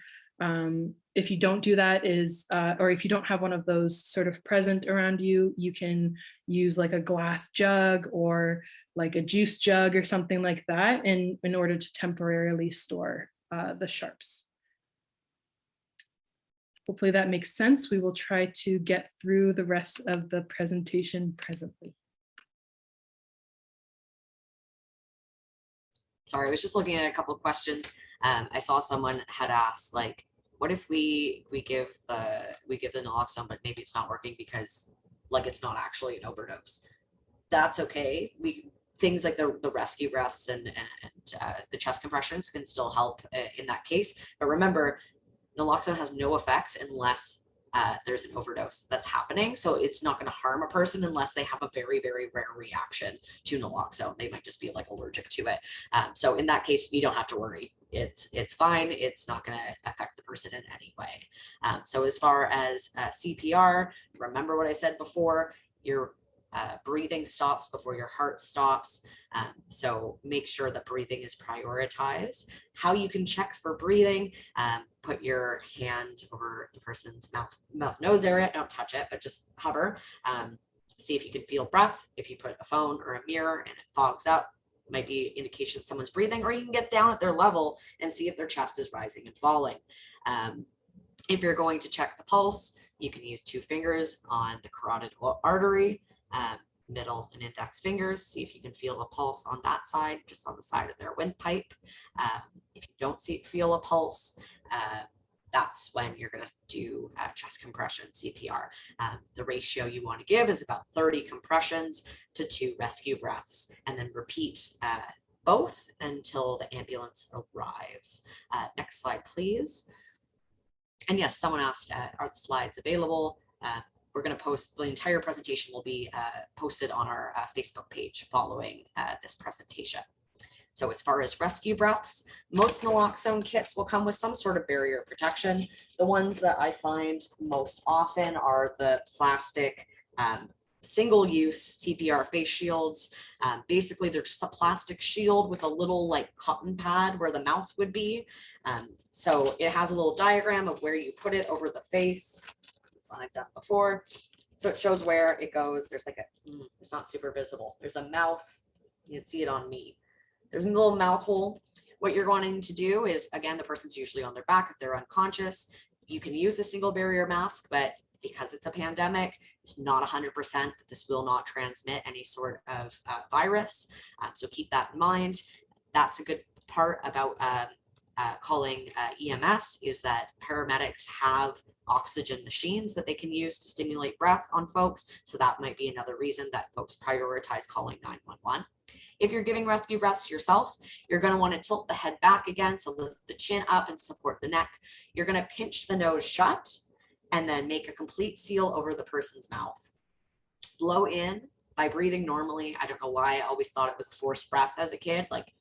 if you don't do that is, or if you don't have one of those sort of present around you, you can use like a glass jug or like a juice jug or something like that in order to temporarily store the sharps. Hopefully that makes sense. We will try to get through the rest of the presentation presently. sorry, I was just looking at a couple of questions. I saw someone had asked, like, what if we give the naloxone, but maybe it's not working because like it's not actually an overdose. That's okay. Things like the rescue breaths and the chest compressions can still help in that case. But remember, naloxone has no effects unless there's an overdose that's happening. So it's not going to harm a person unless they have a very, very rare reaction to naloxone. They might just be like allergic to it. So in that case, you don't have to worry. It's fine. It's not going to affect the person in any way. So as far as CPR, remember what I said before, your breathing stops before your heart stops. So make sure that breathing is prioritized. How you can check for breathing, put your hand over the person's mouth nose area. Don't touch it, but just hover. See if you can feel breath. If you put a phone or a mirror and it fogs up, it might be indication someone's breathing, or you can get down at their level and see if their chest is rising and falling. If you're going to check the pulse, you can use 2 fingers on the carotid artery, middle and index fingers. See if you can feel a pulse on that side, just on the side of their windpipe. If you don't feel a pulse, that's when you're going to do chest compression, CPR. The ratio you want to give is about 30 compressions to 2 rescue breaths, and then repeat both until the ambulance arrives. Next slide, please. And yes, someone asked, are the slides available? We're going to post, the entire presentation will be posted on our Facebook page following this presentation. So as far as rescue breaths, most naloxone kits will come with some sort of barrier protection. The ones that I find most often are the plastic single-use CPR face shields. Basically, they're just a plastic shield with a little like cotton pad where the mouth would be. So it has a little diagram of where you put it over the face. This is one I've done before. So it shows where it goes. There's like it's not super visible. There's a mouth. You can see it on me. There's a little mouth hole. What you're wanting to do is, again, the person's usually on their back if they're unconscious. You can use a single barrier mask, but because it's a pandemic, it's not 100% that this will not transmit any sort of virus. So keep that in mind. That's a good part about calling EMS, is that paramedics have oxygen machines that they can use to stimulate breath on folks. So that might be another reason that folks prioritize calling 911. If you're giving rescue breaths yourself, you're going to want to tilt the head back again, so lift the chin up and support the neck. You're going to pinch the nose shut and then make a complete seal over the person's mouth. Blow in by breathing normally. I don't know why I always thought it was forced breath as a kid, like,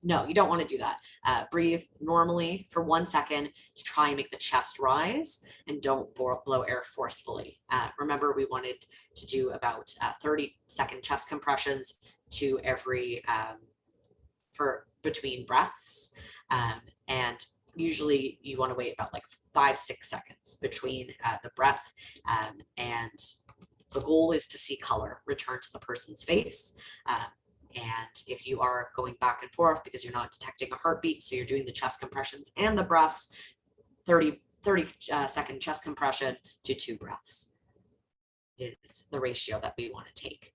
no, you don't want to do that. Breathe normally for 1 second to try and make the chest rise, and don't blow air forcefully. Remember, we wanted to do about 30-second chest compressions to every for between breaths, and usually you want to wait about like 5-6 seconds between the breath, and the goal is to see color return to the person's face. And if you are going back and forth because you're not detecting a heartbeat, so you're doing the chest compressions and the breaths, 30-second chest compression to 2 breaths is the ratio that we want to take.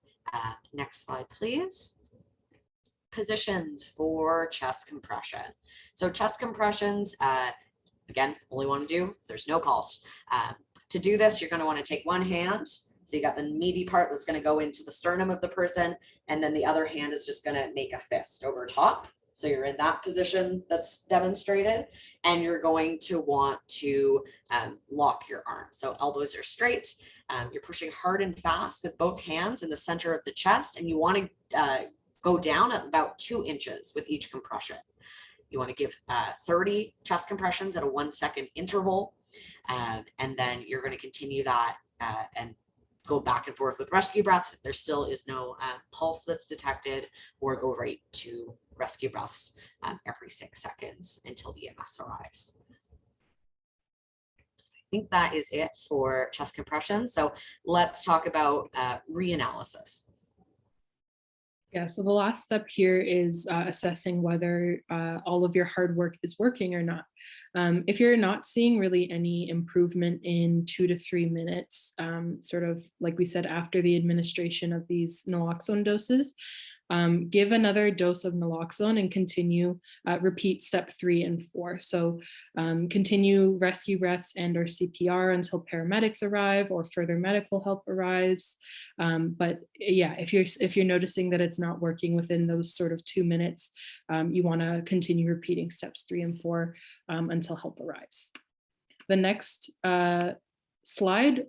Next slide, please. Positions for chest compression. So chest compressions, again, only want to do if there's no pulse. To do this, you're going to want to take one hand. So you got the meaty part that's going to go into the sternum of the person, and then the other hand is just going to make a fist over top. So you're in that position that's demonstrated, and you're going to want to lock your arm. So elbows are straight. You're pushing hard and fast with both hands in the center of the chest, and you want to go down at about 2 inches with each compression. You want to give 30 chest compressions at a 1-second interval, and then you're going to continue that and go back and forth with rescue breaths if there still is no pulse that's detected, or go right to rescue breaths every 6 seconds until the EMS arrives. I think that is it for chest compression. So let's talk about reanalysis. Yeah, so the last step here is assessing whether all of your hard work is working or not. If you're not seeing really any improvement in 2 to 3 minutes, sort of like we said, after the administration of these naloxone doses, give another dose of naloxone and continue, repeat step 3 and 4. So continue rescue breaths and or CPR until paramedics arrive or further medical help arrives. But yeah, if you're noticing that it's not working within those sort of 2 minutes, you want to continue repeating steps 3 and 4 until help arrives. The next slide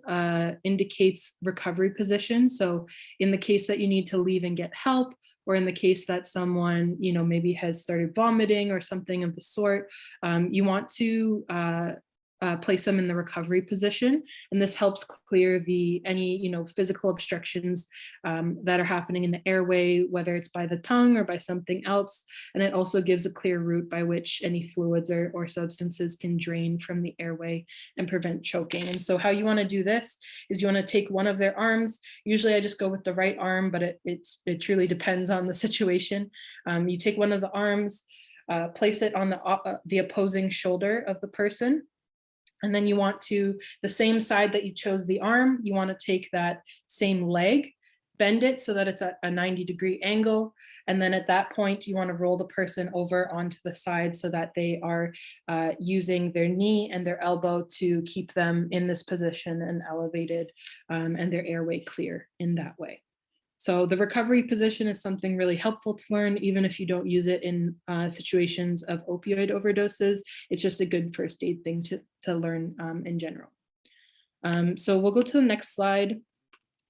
indicates recovery position. So in the case that you need to leave and get help, or in the case that someone, maybe has started vomiting or something of the sort, you want to place them in the recovery position. And this helps clear any physical obstructions that are happening in the airway, whether it's by the tongue or by something else. And it also gives a clear route by which any fluids or substances can drain from the airway and prevent choking. And so how you want to do this is you want to take one of their arms. Usually I just go with the right arm, but it truly depends on the situation. You take one of the arms, place it on the opposing shoulder of the person. And then you want to, the same side that you chose the arm, you want to take that same leg, bend it so that it's at a 90-degree angle. And then at that point, you want to roll the person over onto the side so that they are using their knee and their elbow to keep them in this position and elevated, and their airway clear in that way. So the recovery position is something really helpful to learn, even if you don't use it in situations of opioid overdoses. It's just a good first aid thing to learn in general. So we'll go to the next slide.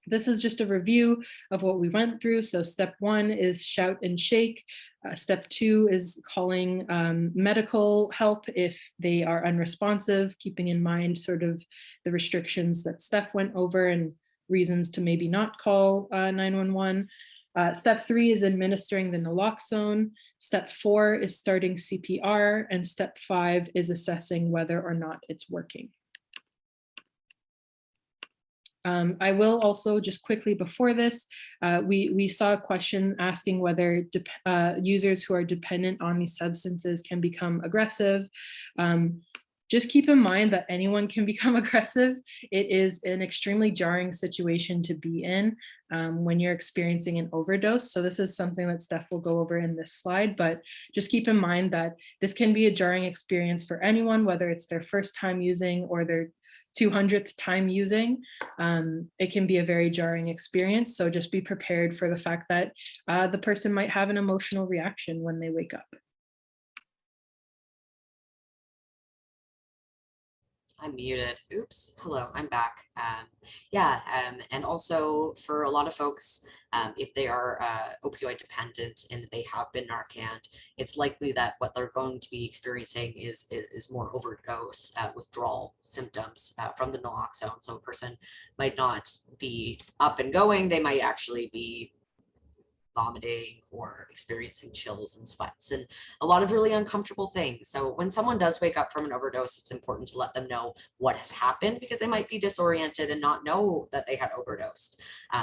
This is just a review of what we went through. So step 1 is shout and shake. Step 2 is calling medical help if they are unresponsive, keeping in mind sort of the restrictions that Steph went over and reasons to maybe not call 911. Step 3 is administering the naloxone. Step 4 is starting CPR, and step 5 is assessing whether or not it's working. I will also just quickly before this, we saw a question asking whether users who are dependent on these substances can become aggressive. Just keep in mind that anyone can become aggressive. It is an extremely jarring situation to be in when you're experiencing an overdose. So this is something that Steph will go over in this slide, but just keep in mind that this can be a jarring experience for anyone, whether it's their first time using or their 200th time using. It can be a very jarring experience. So just be prepared for the fact that the person might have an emotional reaction when they wake up. I'm muted. Oops. Hello, I'm back. And also for a lot of folks, if they are opioid dependent and they have been Narcan, it's likely that what they're going to be experiencing is more overdose withdrawal symptoms from the naloxone. So a person might not be up and going, they might actually be vomiting or experiencing chills and sweats and a lot of really uncomfortable things. So when someone does wake up from an overdose, it's important to let them know what has happened because they might be disoriented and not know that they had overdosed.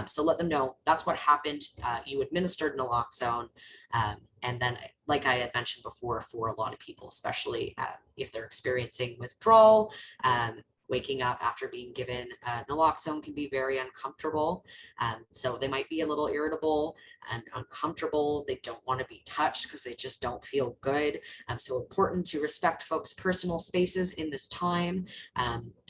So let them know that's what happened. You administered naloxone. And then, like I had mentioned before, for a lot of people, especially if they're experiencing withdrawal, waking up after being given naloxone can be very uncomfortable. So they might be a little irritable and uncomfortable. They don't want to be touched because they just don't feel good. So important to respect folks' personal spaces in this time.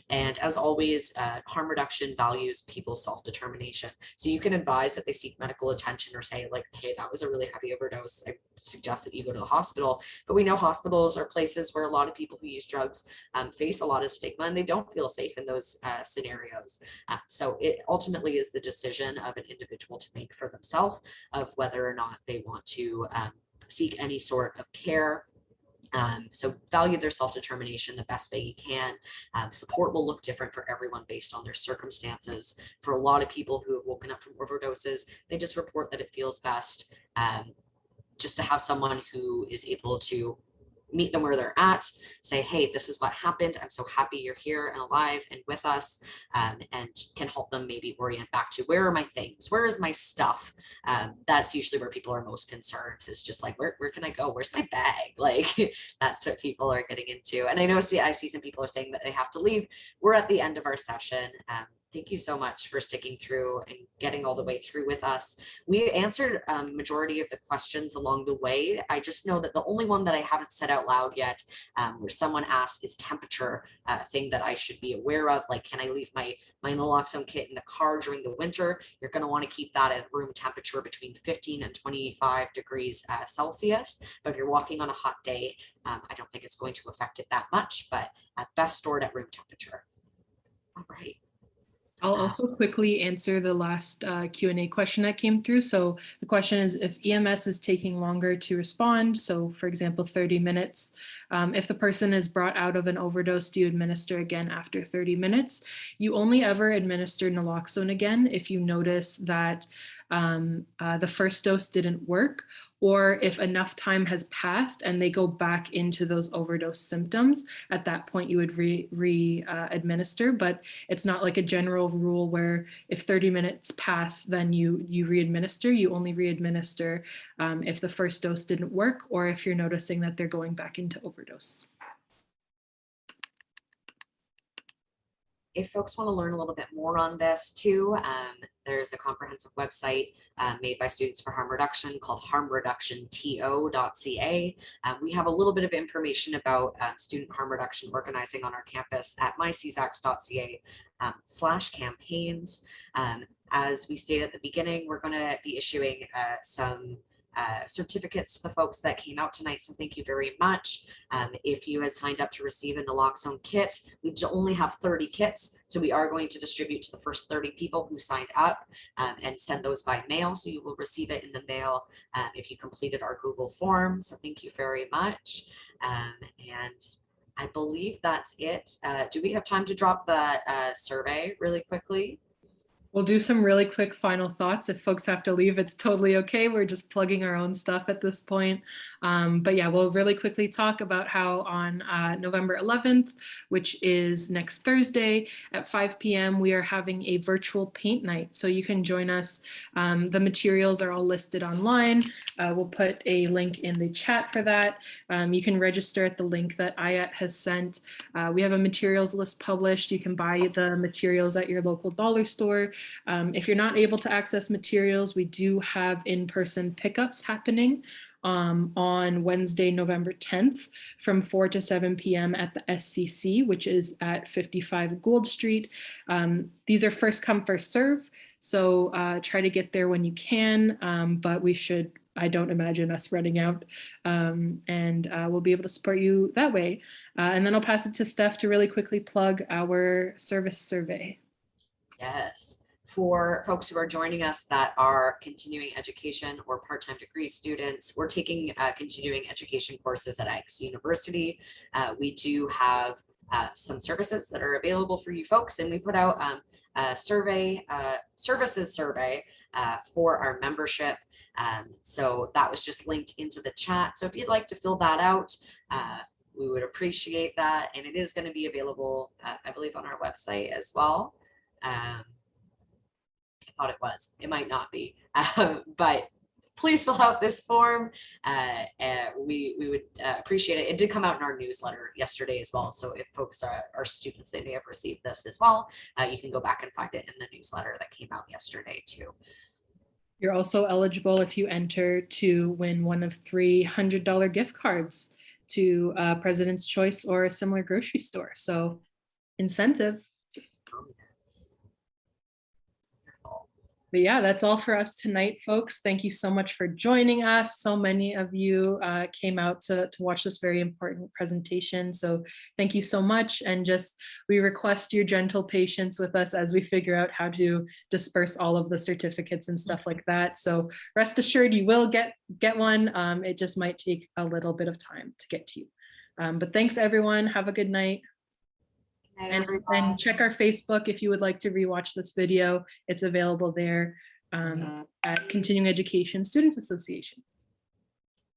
And as always, harm reduction values people's self-determination. So you can advise that they seek medical attention or say like, hey, that was a really heavy overdose. I suggest that you go to the hospital. But we know hospitals are places where a lot of people who use drugs face a lot of stigma and they don't feel safe in those scenarios. So it ultimately is the decision of an individual to make for themselves of whether or not they want to seek any sort of care. So value their self-determination the best way you can. Support will look different for everyone based on their circumstances. For a lot of people who have woken up from overdoses, they just report that it feels best just to have someone who is able to meet them where they're at, say, hey, this is what happened. I'm so happy you're here and alive and with us, and can help them maybe orient back to where are my things? Where is my stuff? That's usually where people are most concerned is just like, where can I go? Where's my bag? Like that's what people are getting into. And I know, I see some people are saying that they have to leave. We're at the end of our session. Thank you so much for sticking through and getting all the way through with us. We answered majority of the questions along the way. I just know that the only one that I haven't said out loud yet, where someone asked, is temperature a thing that I should be aware of? Like, can I leave my naloxone kit in the car during the winter? You're going to want to keep that at room temperature between 15 and 25 degrees Celsius. But if you're walking on a hot day, I don't think it's going to affect it that much, but best stored at room temperature. All right. I'll also quickly answer the last Q&A question that came through. So the question is, if EMS is taking longer to respond, so for example, 30 minutes, if the person is brought out of an overdose, do you administer again after 30 minutes? You only ever administer naloxone again if you notice that the first dose didn't work, or if enough time has passed and they go back into those overdose symptoms. At that point, you would administer, but it's not like a general rule where if 30 minutes pass, then you re-administer. You only re-administer if the first dose didn't work, or if you're noticing that they're going back into overdose. If folks want to learn a little bit more on this too, there's a comprehensive website made by Students for Harm Reduction called harmreductionto.ca. We have a little bit of information about student harm reduction organizing on our campus at mycesax.ca/campaigns. As we stated at the beginning, we're going to be issuing some certificates to the folks that came out tonight, so thank you very much. If you had signed up to receive a naloxone kit, we only have 30 kits, so we are going to distribute to the first 30 people who signed up and send those by mail, so you will receive it in the mail if you completed our Google form. So thank you very much. And I believe that's it. Do we have time to drop the survey really quickly? We'll do some really quick final thoughts. If folks have to leave, it's totally okay. We're just plugging our own stuff at this point. But yeah, we'll really quickly talk about how on November 11th, which is next Thursday at 5 p.m., we are having a virtual paint night. So you can join us. The materials are all listed online. We'll put a link in the chat for that. You can register at the link that Ayat has sent. We have a materials list published. You can buy the materials at your local dollar store. If you're not able to access materials, we do have in-person pickups happening on Wednesday, November 10th from 4 to 7 p.m. at the SCC, which is at 55 Gould Street. These are first come, first serve. So try to get there when you can, but I don't imagine us running out, and we'll be able to support you that way. And then I'll pass it to Steph to really quickly plug our service survey. Yes. For folks who are joining us that are continuing education or part-time degree students, we're taking continuing education courses at X University. We do have some services that are available for you folks, and we put out a services survey for our membership. So that was just linked into the chat. So if you'd like to fill that out, we would appreciate that. And it is going to be available, I believe, on our website as well. I thought it was. It might not be, but please fill out this form. We would appreciate it. It did come out in our newsletter yesterday as well. So if folks are students, they may have received this as well. You can go back and find it in the newsletter that came out yesterday too. You're also eligible if you enter to win one of $3 $100 gift cards to President's Choice or a similar grocery store. So incentive. But yeah, that's all for us tonight, folks. Thank you so much for joining us. So many of you came out to watch this very important presentation. So thank you so much. And we request your gentle patience with us as we figure out how to disperse all of the certificates and stuff like that. So rest assured you will get one. It just might take a little bit of time to get to you. But thanks everyone. Have a good night. And check our Facebook if you would like to rewatch this video. It's available there at Continuing Education Students Association.